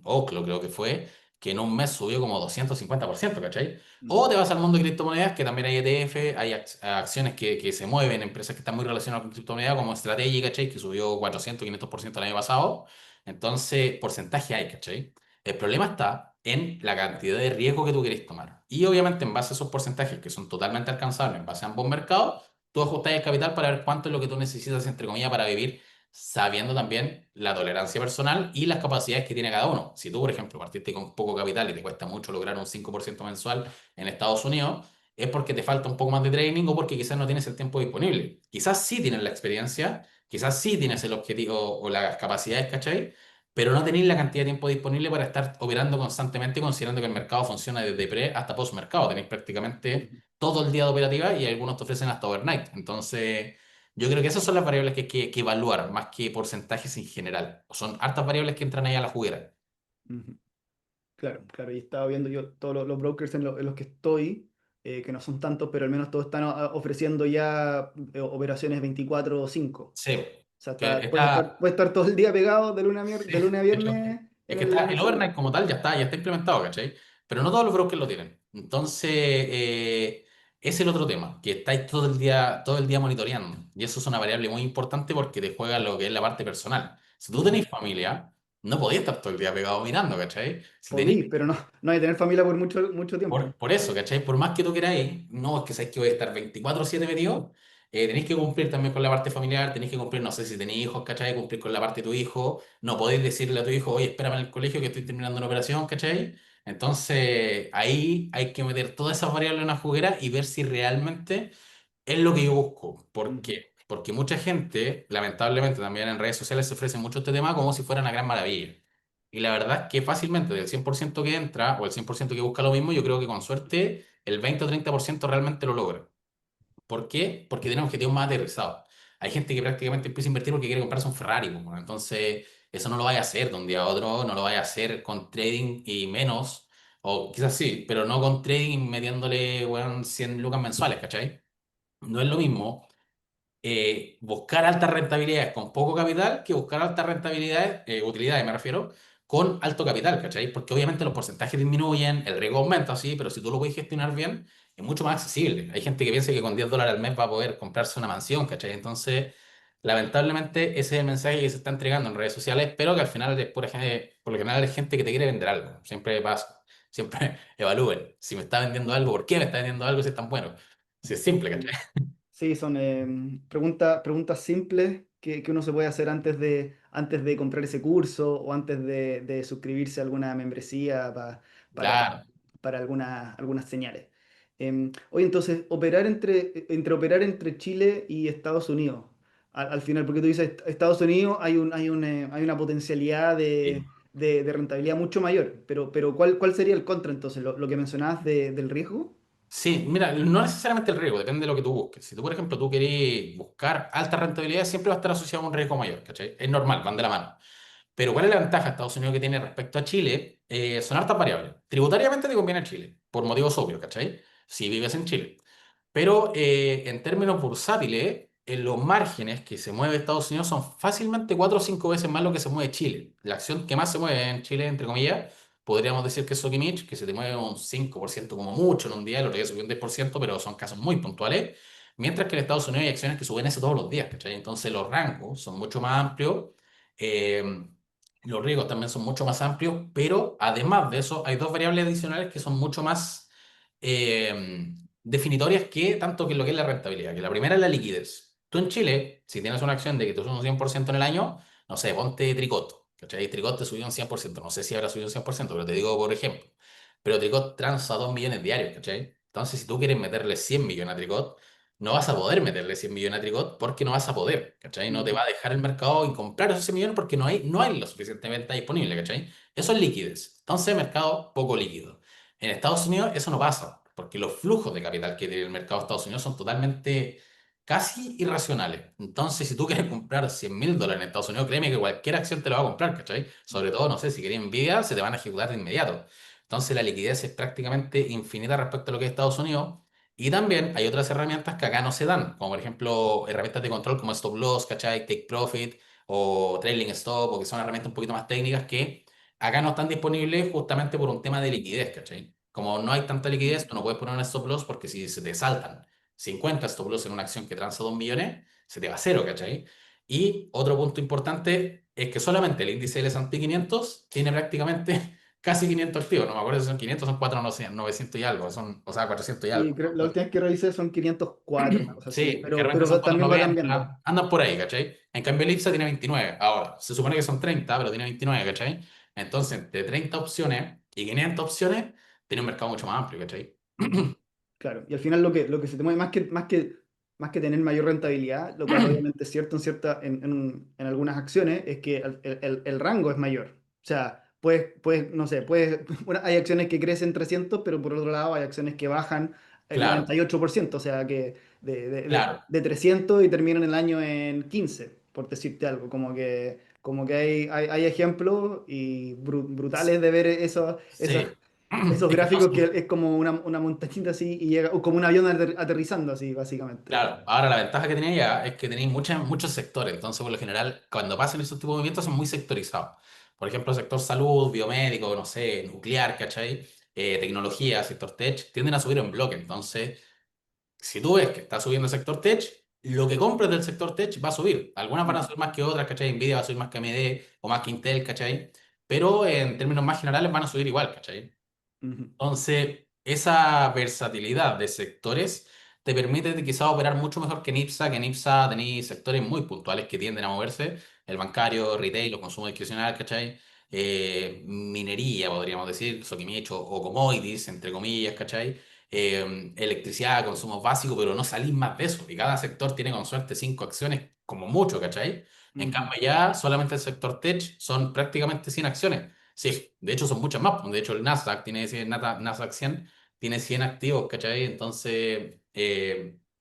B: Oclo creo que fue, que en un mes subió como 250%, ¿cachai? O te vas al mundo de criptomonedas, que también hay ETF, hay acciones que se mueven, empresas que están muy relacionadas con criptomonedas, como Strategy, ¿cachai? Que subió 400, 500% el año pasado. Entonces, porcentaje hay, ¿cachai? El problema está en la cantidad de riesgo que tú quieres tomar. Y obviamente en base a esos porcentajes que son totalmente alcanzables en base a ambos mercados, tú ajustas el capital para ver cuánto es lo que tú necesitas, entre comillas, para vivir, sabiendo también la tolerancia personal y las capacidades que tiene cada uno. Si tú, por ejemplo, partiste con poco capital y te cuesta mucho lograr un 5% mensual en Estados Unidos, es porque te falta un poco más de training o porque quizás no tienes el tiempo disponible. Quizás sí tienes la experiencia, quizás sí tienes el objetivo o las capacidades, ¿cachai? Pero no tenéis la cantidad de tiempo disponible para estar operando constantemente, considerando que el mercado funciona desde pre hasta post mercado. Tenéis prácticamente todo el día de operativa y algunos te ofrecen hasta overnight. Entonces, yo creo que esas son las variables que hay que evaluar, más que porcentajes en general. Son hartas variables que entran ahí a la juguera.
A: Ujú. Claro, claro, y estaba viendo yo todos los brokers en los que estoy, que no son tantos, pero al menos todos están ofreciendo ya operaciones 24/5. O
B: Sí,
A: sea,
B: que
A: puede estar todo el día pegado
B: sí,
A: de lunes a
B: de hecho,
A: viernes
B: es que está,
A: en
B: el
A: el
B: overnight
A: celular.
B: como tal ya está implementado, ¿cachai? Pero no todos los brokers lo tienen. Entonces, es el otro tema, que estáis todo el día monitoreando. Y eso es una variable muy importante porque te juega lo que es la parte personal. Si tú
A: Ujú.
B: tenés familia, no podías estar todo el día pegado mirando, ¿cachai? Si tenés
A: Podí, pero no hay que tener familia por mucho tiempo.
B: por eso, ¿cachai? Por más que tú queráis, no es que sabéis que voy a estar 24/7 metido, tenéis que cumplir también con la parte familiar, tenéis que cumplir, no sé si tenéis hijos, ¿cachai? Cumplir con la parte de tu hijo, no podéis decirle a tu hijo, oye, espérame en el colegio que estoy terminando una operación, ¿cachai? Entonces, ahí hay que meter todas esas variables en una juguera y ver si realmente es lo que yo busco. ¿Por
A: Ujú,
B: qué? Porque mucha gente, lamentablemente también en redes sociales se ofrece mucho este tema como si fuera una gran maravilla. Y la verdad es que fácilmente del 100% que entra o el 100% que busca lo mismo, yo creo que con suerte el 20 o 30% realmente lo logra. ¿Por qué? Porque tiene objetivos más aterrizados. Hay gente que prácticamente empieza a invertir porque quiere comprarse un Ferrari, pues, bueno. Entonces, eso no lo vaya a hacer de un día a otro, no lo vaya a hacer con trading y menos, o quizás sí, pero no con trading metiéndole, weón, 100 lucas mensuales, ¿cachai? No es lo mismo buscar altas rentabilidades con poco capital que buscar altas rentabilidades, utilidades me refiero, con alto capital, ¿cachai? Porque obviamente los porcentajes disminuyen, el riesgo aumenta, sí, pero si tú lo puedes gestionar bien, es mucho más accesible. Hay gente que piensa que con $10 al mes va a poder comprarse una mansión, ¿cachai? Entonces, lamentablemente, ese es el mensaje que se está entregando en redes sociales, pero que al final, por lo general, es gente que te quiere vender algo. Siempre pasa. Siempre evalúen. Si me está vendiendo algo, ¿por qué me está vendiendo algo si es tan bueno? Si es simple, ¿cachai?
A: Sí, son preguntas simples que uno se puede hacer antes de comprar ese curso o antes de suscribirse a alguna membresía para,
B: Claro.
A: para algunas señales. Oye, entonces, operar entre Chile y Estados Unidos, al final, porque tú dices, Estados Unidos hay una potencialidad
B: Sí.
A: de rentabilidad mucho mayor, pero ¿cuál sería el contra entonces? ¿Lo que mencionabas del riesgo?
B: Sí, mira, no necesariamente el riesgo, depende de lo que tú busques. Si tú, por ejemplo, tú querés buscar alta rentabilidad, siempre va a estar asociado a un riesgo mayor, ¿cachai? Es normal, van de la mano. Pero ¿cuál es la ventaja de Estados Unidos que tiene respecto a Chile? Son hartas variables. Tributariamente te conviene Chile, por motivos obvios, ¿cachai? Si vives en Chile. Pero en términos bursátiles, en los márgenes que se mueve Estados Unidos son fácilmente 4 o 5 veces más lo que se mueve Chile. La acción que más se mueve en Chile, entre comillas, podríamos decir que es Sokimich, que se te mueve un 5% como mucho en un día, el otro día subió un 10%, pero son casos muy puntuales. Mientras que en Estados Unidos hay acciones que suben eso todos los días, ¿cachai? Entonces los rangos son mucho más amplios, eh, los riesgos también son mucho más amplios, pero además de eso hay dos variables adicionales que son mucho más definitorias que tanto que lo que es la rentabilidad, que la primera es la liquidez. Tú en Chile, si tienes una acción de que te sube un 100% en el año, no sé, ponte Tricot, ¿cachai? Tricot te subió un 100%, no sé si habrá subido un 100%, pero te digo por ejemplo. Pero Tricot transa 2 millones diarios, ¿cachai? Entonces, si tú quieres meterle 100 millones a Tricot, no vas a poder meterle 100 millones a Tricot porque no vas a poder, ¿cachai? No te va a dejar el mercado y comprar esos 100 millones porque no hay lo suficiente venta disponible, ¿cachai? Eso es liquidez. Entonces, mercado poco líquido. En Estados Unidos eso no pasa, porque los flujos de capital que tiene el mercado de Estados Unidos son totalmente casi irracionales. Entonces, si tú quieres comprar $100.000 en Estados Unidos, créeme que cualquier acción te lo va a comprar, ¿cachai? Sobre todo, no sé, si querías Nvidia, se te van a ejecutar de inmediato. Entonces, la liquidez es prácticamente infinita respecto a lo que es Estados Unidos. Y también hay otras herramientas que acá no se dan, como por ejemplo herramientas de control como Stop Loss, ¿cachai? Take Profit o Trailing Stop, o que son herramientas un poquito más técnicas que acá no están disponibles justamente por un tema de liquidez, ¿cachai? Como no hay tanta liquidez, tú no puedes poner un stop loss porque si se te saltan 50 stop loss en una acción que transa 2 millones, se te va a cero, ¿cachai? Y otro punto importante es que solamente el índice del S&P 500 tiene prácticamente casi 500 activos. No me acuerdo si son 500, son 4, no sé, 900 y algo, son, o sea, 400 y
A: Sí,
B: algo.
A: la última vez que revisé son 504, una cosa así,
B: Sí, que realmente son
A: pero también va
B: 490,
A: cambiando.
B: andan por ahí, ¿cachai? En cambio, el IPSA tiene 29. Ahora, se supone que son 30, pero tiene 29, ¿cachai? Entonces, de 30 opciones y 500 opciones, tiene un mercado mucho más amplio, ¿cachai?
A: Ujú. Claro, y al final lo que se te mueve más que tener mayor rentabilidad, lo cual obviamente es cierto en algunas acciones, es que el rango es mayor. O sea, no sé, bueno, hay acciones que crecen 300, pero por otro lado hay acciones que bajan el
B: Claro,
A: 98%, o sea, que
B: claro.
A: de 300 y terminan el año en 15, por decirte algo. Como que hay ejemplos y brutales de ver
B: Sí.
A: esos
B: Es que
A: gráficos que es como una montañita así y llega, o como un avión aterrizando así, básicamente.
B: claro, ahora la ventaja que tenéis ya es que tenéis muchos sectores, entonces por lo general cuando pasan esos tipos de movimientos son muy sectorizados. Por ejemplo, sector salud, biomédico, no sé, nuclear, ¿cachai? Tecnología, sector tech, tienden a subir en bloque. Entonces, si tú ves que está subiendo el sector tech, lo que compres del sector tech va a subir. Algunas van a
A: Ujú,
B: subir más que otras, ¿cachai? Nvidia va a subir más que AMD o más que Intel, ¿cachai? Pero en términos más generales van a subir igual, ¿cachai?
A: ujú,
B: Entonces, esa versatilidad de sectores te permite de quizás operar mucho mejor que en IPSA tenéis sectores muy puntuales que tienden a moverse, el bancario, retail, o consumo discrecional, ¿cachai? Minería, podríamos decir, Sokimich o commodities, entre comillas, ¿cachai? Electricidad, consumos básicos, pero no salís más de eso, y cada sector tiene con suerte 5 acciones, como mucho, ¿cachai? En
A: ujú.
B: cambio ya solamente el sector tech son prácticamente 100 acciones. Sí, de hecho son muchas más. De hecho, el Nasdaq tiene 100, Nasdaq 100 tiene 100 activos, ¿cachai? Entonces,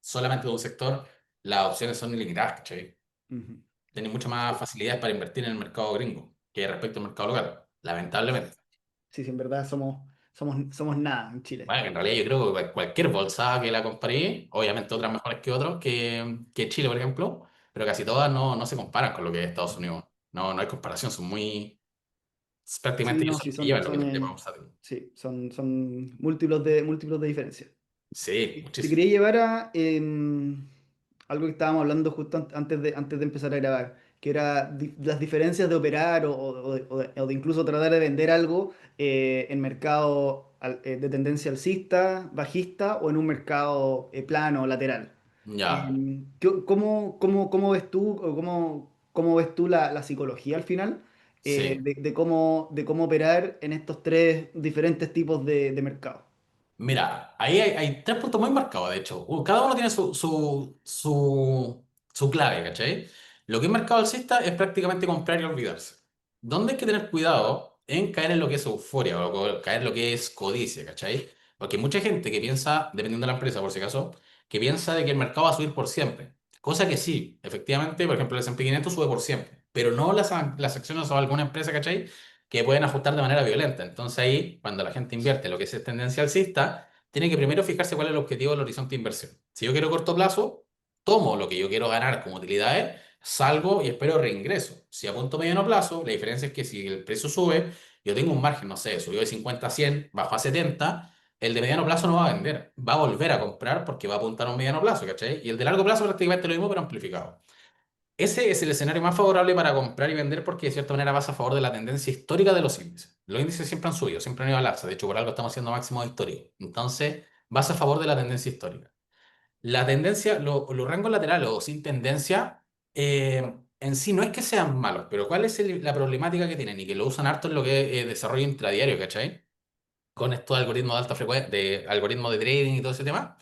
B: solamente de un sector, las opciones son ilimitadas, ¿cachai?
A: Ujú.
B: Tienen muchas más
A: Sí,
B: facilidades para invertir en el mercado gringo que respecto al mercado local, lamentablemente.
A: sí, sí, en verdad somos nada en Chile.
B: Bueno, que en realidad yo creo que cualquier bolsa que la compré, obviamente otras mejores que otros, que Chile, por ejemplo, pero casi todas no se comparan con lo que es Estados Unidos. No hay comparación, son muy...
A: Sí,
B: Prácticamente ellos
A: no,
B: son
A: sí,
B: los que llevan lo que es el tema.
A: sí, son múltiplos de diferencias.
B: Sí,
A: Te
B: muchísimo.
A: quería llevar a algo que estábamos hablando justo antes de empezar a grabar, que era las diferencias de operar o de incluso tratar de vender algo en mercado de tendencia alcista, bajista o en un mercado plano, lateral.
B: Ya,
A: ¿Cómo ves tú o cómo ves tú la psicología al final
B: sí.
A: de cómo operar en estos tres diferentes tipos de mercado?
B: Mira, ahí hay tres puntos muy marcados, de hecho. Cada uno tiene su clave, ¿cachai? Lo que es mercado alcista es prácticamente comprar y olvidarse. ¿Dónde hay que tener cuidado en caer en lo que es euforia o caer en lo que es codicia, ¿cachai? Porque hay mucha gente que piensa, dependiendo de la empresa por si acaso, que piensa de que el mercado va a subir por siempre. Cosa que sí, efectivamente, por ejemplo, el S&P 500 sube por siempre, pero no las acciones o alguna empresa, ¿cachai? Que pueden ajustar de manera violenta. Entonces ahí, cuando la gente invierte lo que es tendencia alcista, tiene que primero fijarse cuál es el objetivo del horizonte de inversión. Si yo quiero corto plazo, tomo lo que yo quiero ganar como utilidades, salgo y espero reingreso. Si apunto a mediano plazo, la diferencia es que si el precio sube, yo tengo un margen, no sé, subió de 50 a 100, bajó a 70, el de mediano plazo no va a vender, va a volver a comprar porque va a apuntar a un mediano plazo, ¿cachai? Y el de largo plazo prácticamente lo mismo, pero amplificado. Ese es el escenario más favorable para comprar y vender porque de cierta manera vas a favor de la tendencia histórica de los índices. Los índices siempre han subido, siempre han ido al alza. De hecho, por algo estamos haciendo máximos históricos. Entonces, vas a favor de la tendencia histórica. La tendencia, los rangos laterales o sin tendencia, en sí no es que sean malos, pero ¿cuál es la problemática que tienen? Y que lo usan harto en lo que es desarrollo intradiario, ¿cachai? Con estos algoritmos de alta frecuencia, de algoritmos de trading y todo ese tema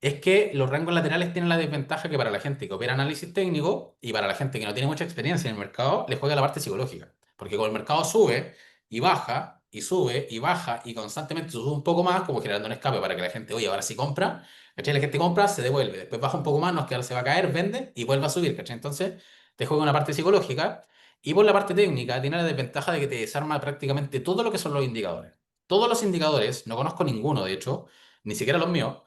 B: es que los rangos laterales tienen la desventaja que para la gente que opera análisis técnico y para la gente que no tiene mucha experiencia en el mercado, le juega la parte psicológica. Porque como el mercado sube y baja, y sube y baja, y constantemente sube un poco más, como generando un escape para que la gente, oye, ahora sí compra, ¿cachai? La gente compra, se devuelve, después baja un poco más, no es que ahora se va a caer, vende y vuelve a subir, ¿cachai? Entonces, te juega una parte psicológica. Y por la parte técnica, tiene la desventaja de que te desarma prácticamente todo lo que son los indicadores. Todos los indicadores, no conozco ninguno, de hecho, ni siquiera los míos,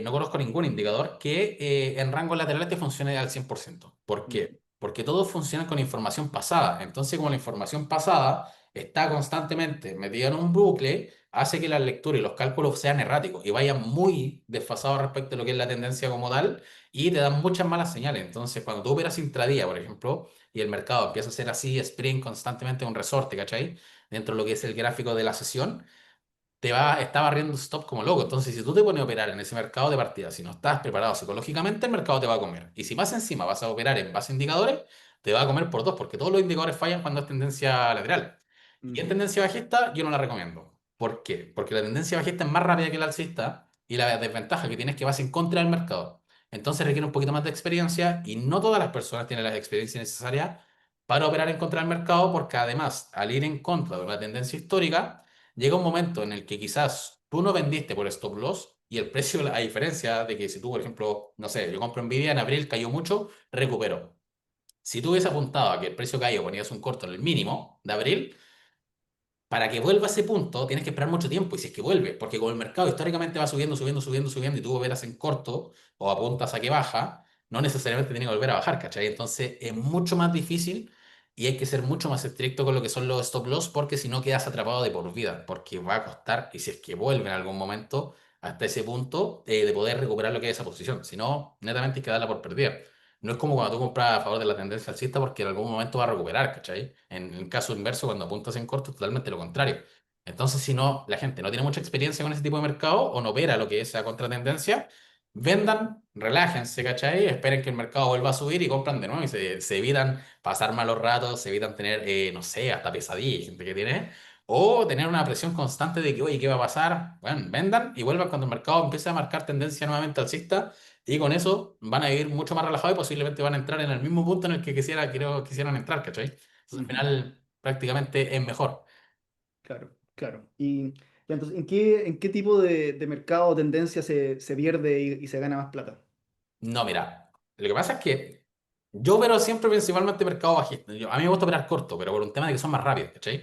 B: no conozco ningún indicador que en rangos laterales te funcione al 100%. ¿Por
A: Ujú,
B: qué? Porque todos funcionan con información pasada. Entonces, como la información pasada está constantemente metida en un bucle, hace que la lectura y los cálculos sean erráticos y vayan muy desfasados respecto a lo que es la tendencia como tal y te dan muchas malas señales. Entonces, cuando tú operas intradía, por ejemplo, y el mercado empieza a ser así, sprint constantemente un resorte, ¿cachai? Dentro de lo que es el gráfico de la sesión está barriendo stop como loco. Entonces, si tú te pones a operar en ese mercado de partida, si no estás preparado psicológicamente, el mercado te va a comer. Y si más encima vas a operar en base a indicadores, te va a comer por dos, porque todos los indicadores fallan cuando es tendencia lateral. Y en
A: ujú,
B: tendencia bajista, yo no la recomiendo. ¿Por qué? Porque la tendencia bajista es más rápida que la alcista y la desventaja que tienes es que vas en contra del mercado. Entonces requiere un poquito más de experiencia y no todas las personas tienen la experiencia necesaria para operar en contra del mercado, porque además, al ir en contra de una tendencia histórica, llega un momento en el que quizás tú no vendiste por stop loss y el precio, a diferencia de que si tú, por ejemplo, no sé, yo compro Nvidia en abril, cayó mucho, recuperó. Si tú hubieses apuntado a que el precio cayó, ponías un corto en el mínimo de abril, para que vuelva a ese punto tienes que esperar mucho tiempo y si es que vuelve, porque como el mercado históricamente va subiendo, subiendo, subiendo, subiendo y tú operas en corto o apuntas a que baja, no necesariamente tiene que volver a bajar, ¿cachai? Entonces es mucho más difícil y hay que ser mucho más estricto con lo que son los stop loss porque si no quedas atrapado de por vida, porque va a costar, y si es que vuelve en algún momento hasta ese punto de poder recuperar lo que es esa posición, si no, netamente hay que darla por perdida. No es como cuando tú compras a favor de la tendencia alcista porque en algún momento va a recuperar, ¿cachai? En el caso inverso, cuando apuntas en corto, es totalmente lo contrario. Entonces, si no, la gente no tiene mucha experiencia con ese tipo de mercado o no opera lo que es la contratendencia, vendan, relájense, ¿cachai? Esperen que el mercado vuelva a subir y compran de nuevo y se evitan pasar malos ratos, se evitan tener, no sé, hasta pesadillas, gente que tiene, o tener una presión constante de que, oye, ¿qué va a pasar? Bueno, vendan y vuelvan cuando el mercado empiece a marcar tendencia nuevamente alcista y con eso van a vivir mucho más relajados y posiblemente van a entrar en el mismo punto en el que quisieran entrar, ¿cachai? Entonces al
A: ujú.
B: final prácticamente es mejor.
A: Claro, claro. Y entonces, en qué tipo de mercado o tendencia se pierde y se gana más plata?
B: No, mira, lo que pasa es que yo opero siempre principalmente mercado bajista. A mí me gusta operar corto, pero por un tema de que son más rápidos, ¿cachai?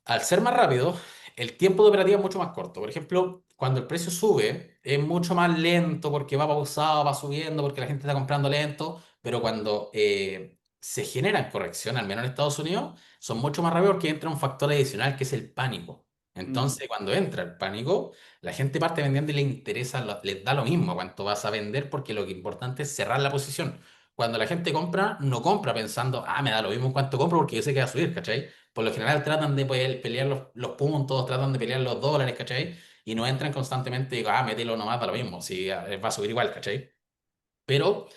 B: Al ser más rápido, el tiempo de operativa es mucho más corto. Por ejemplo, cuando el precio sube, es mucho más lento porque va pausado, va subiendo, porque la gente está comprando lento, pero cuando se generan correcciones, al menos en Estados Unidos, son mucho más rápidos porque entra un factor adicional que es el pánico.
A: Mm,
B: Entonces, cuando entra el pánico, la gente parte vendiendo y le interesa, les da lo mismo cuánto vas a vender porque lo que importante es cerrar la posición. Cuando la gente compra, no compra pensando, ah, me da lo mismo en cuánto compro porque yo sé que va a subir, ¿cachai? Por lo general tratan de pelear los puntos, tratan de pelear los dólares, ¿cachai? Y no entran constantemente y digo, ah, mételo nomás, da lo mismo, si va a subir igual, ¿cachai? Pero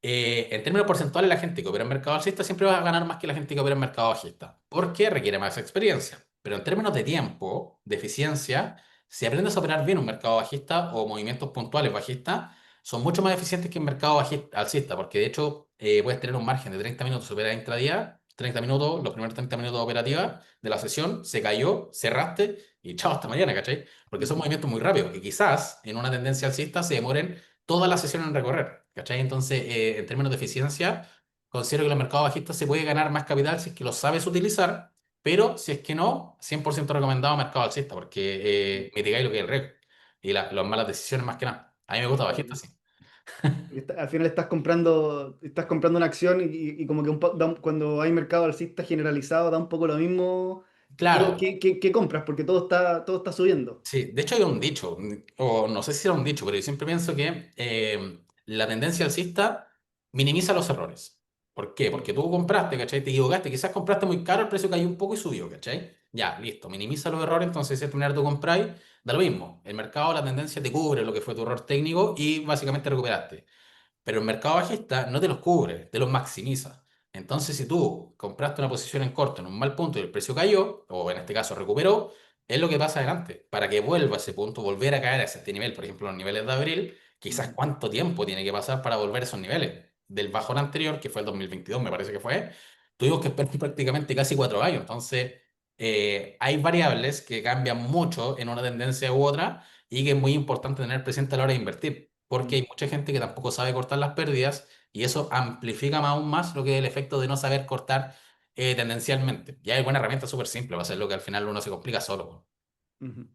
B: en términos porcentuales, la gente que opera en mercado alcista siempre va a ganar más que la gente que opera en mercado bajista, porque requiere más experiencia. Pero en términos de tiempo, de eficiencia, si aprendes a operar bien un mercado bajista o movimientos puntuales bajistas, son mucho más eficientes que en mercado alcista, porque de hecho puedes tener un margen de 30 minutos de operar intradía, 30 minutos, los primeros 30 minutos de operativa de la sesión, se cayó, cerraste y chao, hasta mañana, ¿cachai? Porque son
A: ujú,
B: movimientos muy rápidos, que quizás en una tendencia alcista se demoren toda la sesión en recorrer, ¿cachai? Entonces, en términos de eficiencia, considero que los mercados bajistas se puede ganar más capital si es que lo sabes utilizar, pero si es que no, 100% recomendado mercado alcista, porque mitigáis lo que es el riesgo y las malas decisiones más que nada. A mí me gusta bajista,
A: claro.
B: sí.
A: Porque al final estás comprando una acción y como que cuando hay mercado alcista generalizado da un poco lo mismo
B: Claro,
A: qué compras, porque todo está subiendo.
B: sí, de hecho hay un dicho, o no sé si era un dicho, pero yo siempre pienso que la tendencia alcista minimiza los errores. ¿Por qué?
A: Mm,
B: Porque tú compraste, ¿cachai? Te equivocaste, quizás compraste muy caro, el precio cayó un poco y subió, ¿cachai? Ya, listo, minimiza los errores, entonces si al terminar tú compráis, da lo mismo. El mercado, la tendencia te cubre lo que fue tu error técnico y básicamente recuperaste. Pero el mercado bajista no te los cubre, te los maximiza. Entonces, si tú compraste una posición en corto en un mal punto y el precio cayó, o en este caso recuperó, es lo que pasa adelante. Para que vuelva a ese punto, volver a caer a ese nivel, por ejemplo, los niveles de abril, quizás
A: mm,
B: cuánto tiempo tiene que pasar para volver a esos niveles. Del bajón anterior, que fue el 2022, me parece que fue, tuvimos que esperar prácticamente casi 4 años. Entonces, hay variables que cambian mucho en una tendencia u otra y que es muy importante tener presente a la hora de invertir, porque
A: mm,
B: hay mucha gente que tampoco sabe cortar las pérdidas y eso amplifica aún más lo que es el efecto de no saber cortar tendencialmente. Y hay buena herramienta súper simple, va a ser lo que al final uno se complica solo.
A: ujú.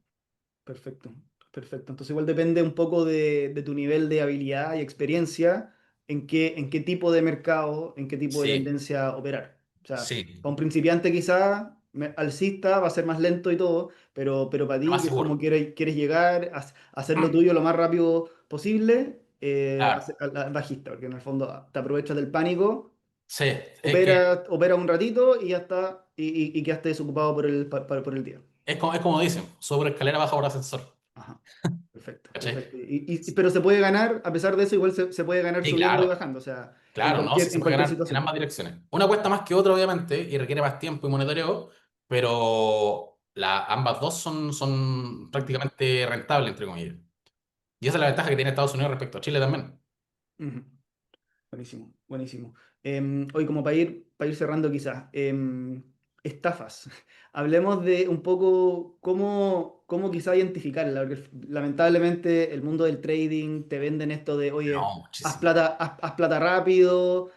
A: Perfecto, perfecto. Entonces igual depende un poco de tu nivel de habilidad y experiencia en qué tipo de mercado, en qué tipo de
B: Sí,
A: tendencia operar. O sea,
B: sí,
A: para un principiante quizá alcista va a ser más lento y todo, pero para
B: lo
A: ti
B: más
A: que es como
B: seguro.
A: quieres llegar a hacer lo tuyo lo más rápido posible,
B: Claro,
A: bajista, porque en el fondo te aprovechas del pánico,
B: sí, es que
A: opera un ratito y ya está, y quedaste desocupado por el día.
B: es como dicen, sobre escalera baja por ascensor.
A: Ajá. Perfecto,
B: ¿Cachai?
A: perfecto. Pero se puede ganar, a pesar de eso, igual se puede ganar
B: Sí,
A: subiendo y
B: claro,
A: bajando, o sea,
B: claro, no, sí se
A: en
B: puede
A: cualquier
B: ganar en
A: situación.
B: ambas direcciones. Una cuesta más que otra, obviamente, y requiere más tiempo y monitoreo, pero ambas dos son
A: Ujú,
B: prácticamente rentables, entre comillas. Y esa es la ventaja que tiene Estados Unidos respecto a Chile también.
A: ujú. Buenísimo, buenísimo. Hoy como para ir cerrando quizás, estafas. Hablemos de un poco cómo quizá identificarla, porque lamentablemente el mundo del trading te venden esto de, oye,
B: No, muchísimo.
A: haz plata rápido,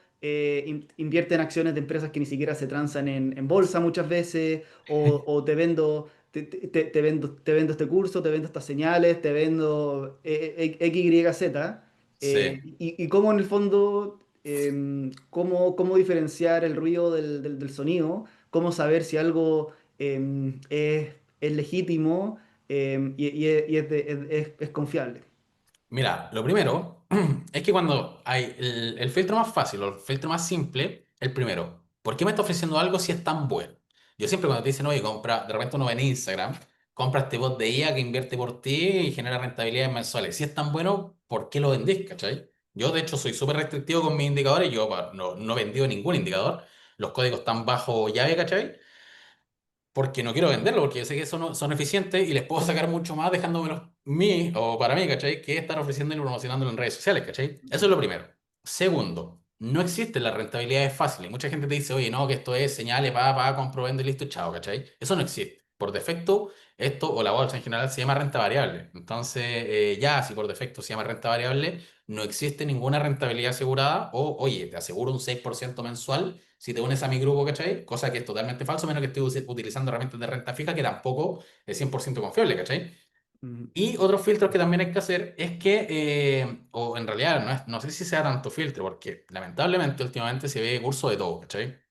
A: invierte en acciones de empresas que ni siquiera se transan en bolsa muchas veces, o te vendo este curso, te vendo estas señales, te vendo X, Y, Z.
B: Sí.
A: Y cómo en el fondo, cómo diferenciar el ruido del sonido, cómo saber si algo es legítimo es confiable.
B: Mira, lo primero es que cuando hay el filtro más fácil o el filtro más simple, el primero, ¿por qué me está ofreciendo algo si es tan bueno? Yo siempre cuando te dicen, oye, compra, de repente uno ve en Instagram, compra este bot de IA que invierte por ti y genera rentabilidades mensuales. Si es tan bueno, ¿por qué lo vendís, cachai? Yo, de hecho, soy súper restrictivo con mis indicadores, yo no he vendido ningún indicador, los códigos están bajo llave, ¿cachai? Porque no quiero venderlo, porque yo sé que son eficientes y les puedo sacar mucho más dejándomelos mí o para mí, ¿cachai? Que estar ofreciéndolo y promocionándolo en redes sociales, ¿cachai? Eso es lo primero. Segundo, no existen las rentabilidades fáciles. Mucha gente te dice, oye, no, que esto es señales, compro, vendo y listo, chao, ¿cachai? Eso no existe. por defecto, esto o la bolsa en general se llama renta variable. Entonces, ya si por defecto se llama renta variable, no existe ninguna rentabilidad asegurada o, oye, te aseguro un 6% mensual si te unes a mi grupo, ¿cachai? Cosa que es totalmente falso, menos que estés utilizando herramientas de renta fija que tampoco es 100% confiable, ¿cachai?
A: Ujú,
B: Y otros filtros que también hay que hacer es que, o en realidad no sé si sea tanto filtro, porque lamentablemente últimamente se ve curso de todo, ¿cachai?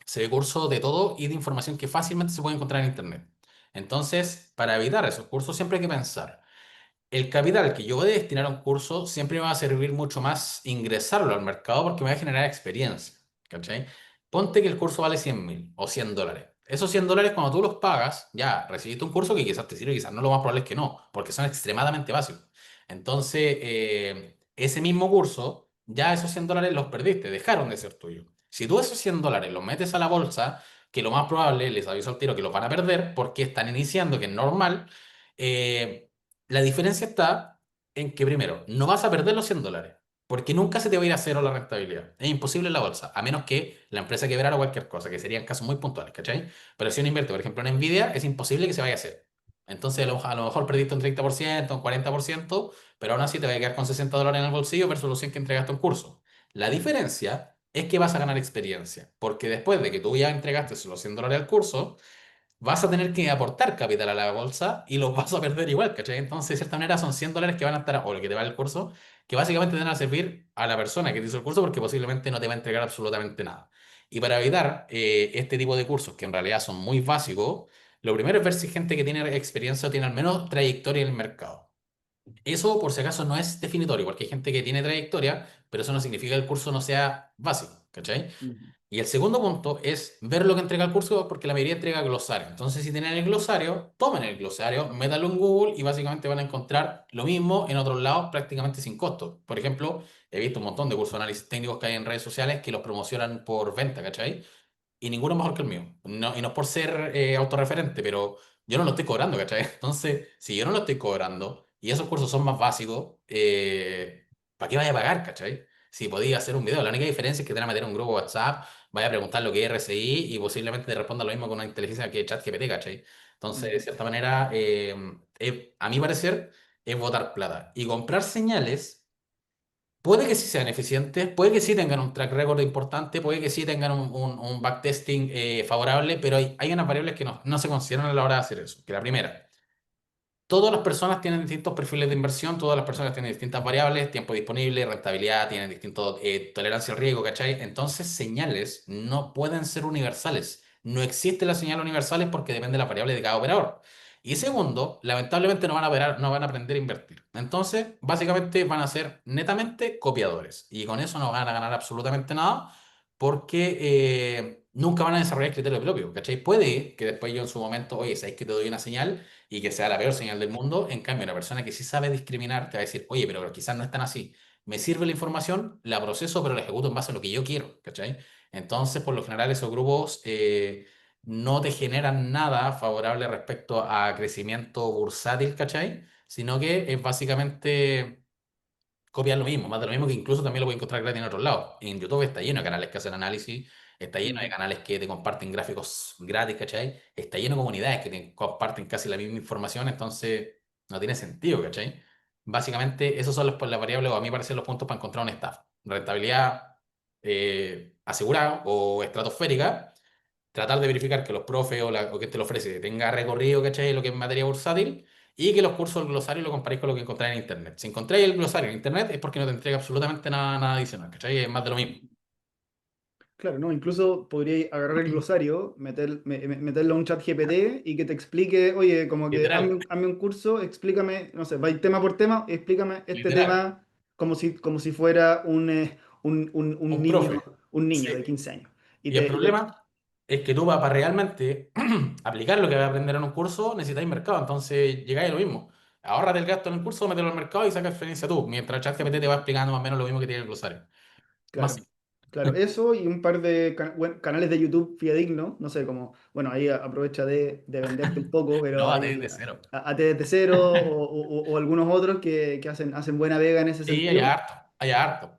B: Se ve curso de todo y de información que fácilmente se puede encontrar en Internet. Entonces, para evitar esos cursos siempre hay que pensar. El capital que yo voy a destinar a un curso siempre me va a servir mucho más ingresarlo al mercado porque me va a generar experiencia. ¿Cachai? Ponte que el curso vale 100.000 o $100. Esos $100, cuando tú los pagas, ya recibiste un curso que quizás te sirve, quizás no, lo más probable es que no, porque son extremadamente básicos. Entonces, ese mismo curso, ya esos $100 los perdiste, dejaron de ser tuyos. Si tú esos $100 los metes a la bolsa, que lo más probable, les aviso al tiro que los van a perder porque están iniciando, que es normal. La diferencia está en que, primero, no vas a perder los $100, porque nunca se te va a ir a cero la rentabilidad. Es imposible en la bolsa, a menos que la empresa quebrara o cualquier cosa, que serían casos muy puntuales, ¿cachai? Pero si uno invierte, por ejemplo, en Nvidia, es imposible que se vaya a cero. Entonces, a lo mejor perdiste un 30%, un 40%, pero aún así te va a quedar con $60 en el bolsillo versus los 100 que entregaste un curso. La diferencia es que vas a ganar experiencia, porque después de que tú ya entregaste los $100 al curso, vas a tener que aportar capital a la bolsa y los vas a perder igual, ¿cachai? Entonces, de cierta manera, son $100 que van a estar, o lo que te va el curso, que básicamente te van a servir a la persona que te hizo el curso porque posiblemente no te va a entregar absolutamente nada. Y para evitar este tipo de cursos, que en realidad son muy básicos, lo primero es ver si gente que tiene experiencia o tiene al menos trayectoria en el mercado. Eso, por si acaso, no es definitorio, porque hay gente que tiene trayectoria, pero eso no significa que el curso no sea básico, ¿cachai?
A: ujú.
B: Y el segundo punto es ver lo que entrega el curso, porque la mayoría entrega glosario. Entonces, si tienen el glosario, tomen el glosario, métanlo en Google y básicamente van a encontrar lo mismo en otros lados prácticamente sin costo. Por ejemplo, he visto un montón de cursos de análisis técnicos que hay en redes sociales que los promocionan por venta, ¿cachai? Y ninguno es mejor que el mío. No, y no es por ser autorreferente, pero yo no lo estoy cobrando, ¿cachai? Entonces, si yo no lo estoy cobrando y esos cursos son más básicos, ¿para qué vaya a pagar, ¿cachai? Si podía hacer un video, la única diferencia es que te van a meter un grupo WhatsApp, vaya a preguntar lo que es RSI y posiblemente te responda lo mismo con una inteligencia que ChatGPT, ¿cachai? Entonces, de
A: Ujú.
B: cierta manera, a mi parecer, es botar plata. Y comprar señales. Puede que sí sean eficientes, puede que sí tengan un track record importante, puede que sí tengan un backtesting favorable, pero hay unas variables que no se consideran a la hora de hacer eso. Que la primera, todas las personas tienen distintos perfiles de inversión, todas las personas tienen distintas variables, tiempo disponible, rentabilidad, tienen distinto tolerancia al riesgo, ¿cachai? Entonces, señales no pueden ser universales. No existe la señal universales porque depende de las variables de cada operador. Y segundo, lamentablemente no van a operar, no van a aprender a invertir. Entonces, básicamente van a ser netamente copiadores. Y con eso no van a ganar absolutamente nada porque nunca van a desarrollar criterio propio, ¿cachai? Puede que después yo en su momento, oye, sabéis que te doy una señal y que sea la peor señal del mundo. En cambio, una persona que sí sabe discriminar te va a decir, oye, pero quizás no es tan así. Me sirve la información, la proceso, pero la ejecuto en base a lo que yo quiero, ¿cachai? Entonces, por lo general, esos grupos no te generan nada favorable respecto a crecimiento bursátil, ¿cachai? Sino que es básicamente copiar lo mismo, más de lo mismo que incluso también lo voy a encontrar gratis en otros lados. En YouTube está lleno de canales que hacen análisis, está lleno de
A: Ujú.
B: canales que te comparten gráficos gratis, ¿cachai? Está lleno de comunidades que te comparten casi la misma información, entonces no tiene sentido, ¿cachai? Básicamente, esos son las variables, o a mí me parecen los puntos para encontrar un staff. Rentabilidad asegurada o estratosférica, tratar de verificar que los profes o quien te lo ofrece tenga recorrido, ¿cachai? Lo que es materia bursátil y que los cursos del glosario lo comparéis con lo que encontráis en Internet. Si encontráis el glosario en Internet es porque no te entrega absolutamente nada adicional, ¿cachai? Es más de lo mismo.
A: Claro, ¿no? Incluso podríais agarrar el glosario, meterlo a un chat GPT y que te explique, oye, como que
B: Literal,
A: hazme un curso, explícame, no sé, vais tema por tema, explícame este
B: literal.
A: tema como si fuera
B: Un profe.
A: un
B: Sí.
A: niño de 15 años.
B: Y el
A: Y te-
B: problema es que tú para realmente aplicar lo que vas a aprender en un curso necesitáis mercado. Entonces llegáis a lo mismo. Ahórrate el gasto en el curso, mételo al mercado y saca experiencia tú. Mientras ChatGPT te va explicando más o menos lo mismo que tiene el glosario. Más
A: claro,
B: simple.
A: claro, eso y un par de canales de YouTube fidedignos, no sé, como, bueno, ahí aprovecha de venderte un poco, pero
B: No,
A: hay
B: de cero.
A: AT desde cero o algunos otros que hacen buena vega en ese
B: Sí, hay
A: sentido.
B: harto, hay harto.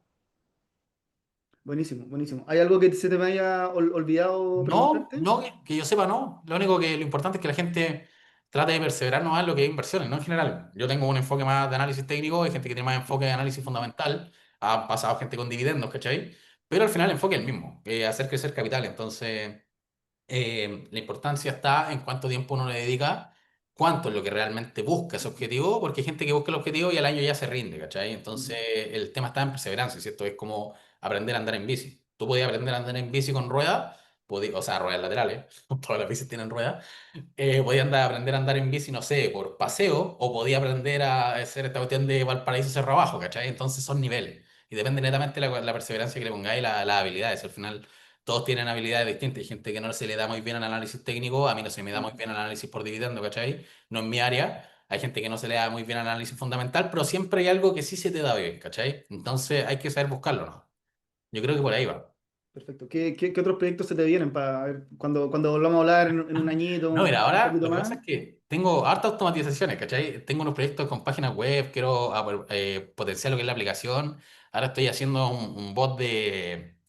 A: Buenísimo, buenísimo. ¿Hay algo que se te me haya olvidado
B: No,
A: preguntarte?
B: no, que yo sepa, no. Lo único lo importante es que la gente trate de perseverar nomás en lo que es inversiones, no en general. Yo tengo un enfoque más de análisis técnico, hay gente que tiene más enfoque de análisis fundamental, ha pasado gente con dividendos, ¿cachai? Pero al final el enfoque es el mismo, hacer crecer capital. Entonces, la importancia está en cuánto tiempo uno le dedica, cuánto es lo que realmente busca ese
A: Ujú,
B: objetivo, porque hay gente que busca el objetivo y al año ya se rinde, ¿cachai?
A: ujú,
B: Entonces, el tema está en perseverancia, ¿cierto? Es como aprender a andar en bici. Tú podías aprender a andar en bici con ruedas, o sea, ruedas laterales, todas las bicis tienen ruedas, podía aprender a andar en bici, no sé, por paseo, o podía aprender a hacer esta cuestión de Valparaíso Cerro Abajo, ¿cachai? Entonces son niveles. Y depende netamente de la perseverancia que le pongáis y las habilidades. Al final, todos tienen habilidades distintas. Hay gente que no se le da muy bien el análisis técnico, a mí no se me da muy
A: ujú.
B: bien el análisis por dividendo, ¿cachai? No es mi área. Hay gente que no se le da muy bien el análisis fundamental, pero siempre hay algo que sí se te da bien, ¿cachai? Entonces hay que saber buscarlo, ¿no? Yo creo que por ahí va.
A: Perfecto. ¿Qué otros proyectos se te vienen para ver cuando volvamos a hablar en un añito,
B: No, mira,
A: un
B: ahora
A: poquito
B: lo que
A: más?
B: pasa es que tengo hartas automatizaciones, ¿cachai? Tengo unos proyectos con páginas web, quiero potenciar lo que es la aplicación. Ahora estoy haciendo un bot de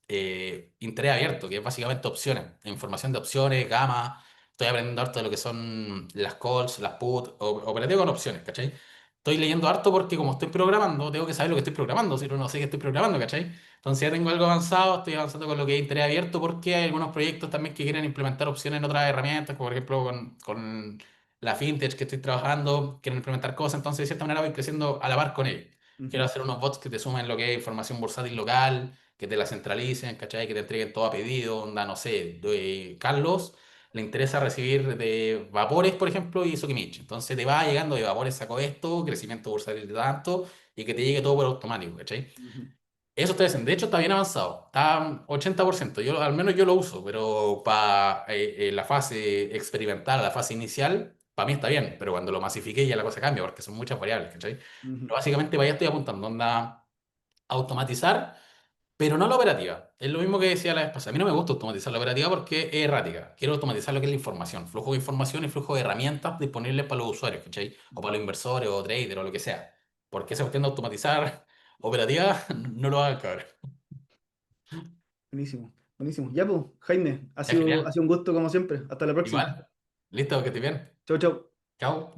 B: interés abierto, que es básicamente opciones, información de opciones, gama. Estoy aprendiendo harto de lo que son las calls, las put, operativo con opciones, ¿cachai? Estoy leyendo harto porque como estoy programando, tengo que saber lo que estoy programando, si no, no sé qué estoy programando, ¿cachai? Entonces ya tengo algo avanzado, estoy avanzando con lo que es interés abierto porque hay algunos proyectos también que quieren implementar opciones en otras herramientas, como por ejemplo con la fintech que estoy trabajando, quieren implementar cosas, entonces de cierta manera voy creciendo a la par con ellos. Quiero
A: Ujú,
B: hacer unos bots que te sumen lo que es información bursátil local, que te la centralicen, ¿cachai? Que te entreguen todo a pedido, onda, no sé, de Carlos le interesa recibir de Vapores, por ejemplo, y Sokimich. Entonces te va llegando de Vapores, saco esto, crecimiento bursátil de tanto, y que te llegue todo por automático, ¿cachai?
A: ujú,
B: Eso está diciendo. De hecho, está bien avanzado. Está 80%. Yo, al menos yo lo uso, pero para la fase experimental, la fase inicial, para mí está bien. Pero cuando lo masifique ya la cosa cambia porque son muchas variables, ¿cachai?
A: ujú.
B: Pero básicamente para allá estoy apuntando, onda, automatizar, pero no la operativa. Es lo mismo que decía la vez pasada. A mí no me gusta automatizar la operativa porque es errática. Quiero automatizar lo que es la información, flujo de información y flujo de herramientas disponibles para los usuarios, ¿cachai? O para los inversores o traders o lo que sea. Porque esa cuestión de automatizar operativa no lo hagan, cabrón.
A: Buenísimo, buenísimo. Ya pues, Jaime,
B: Ya,
A: ha
B: genial.
A: sido un gusto como siempre. Hasta la próxima.
B: Igual. Listo, que estés bien.
A: Chau, chau.
B: Chao.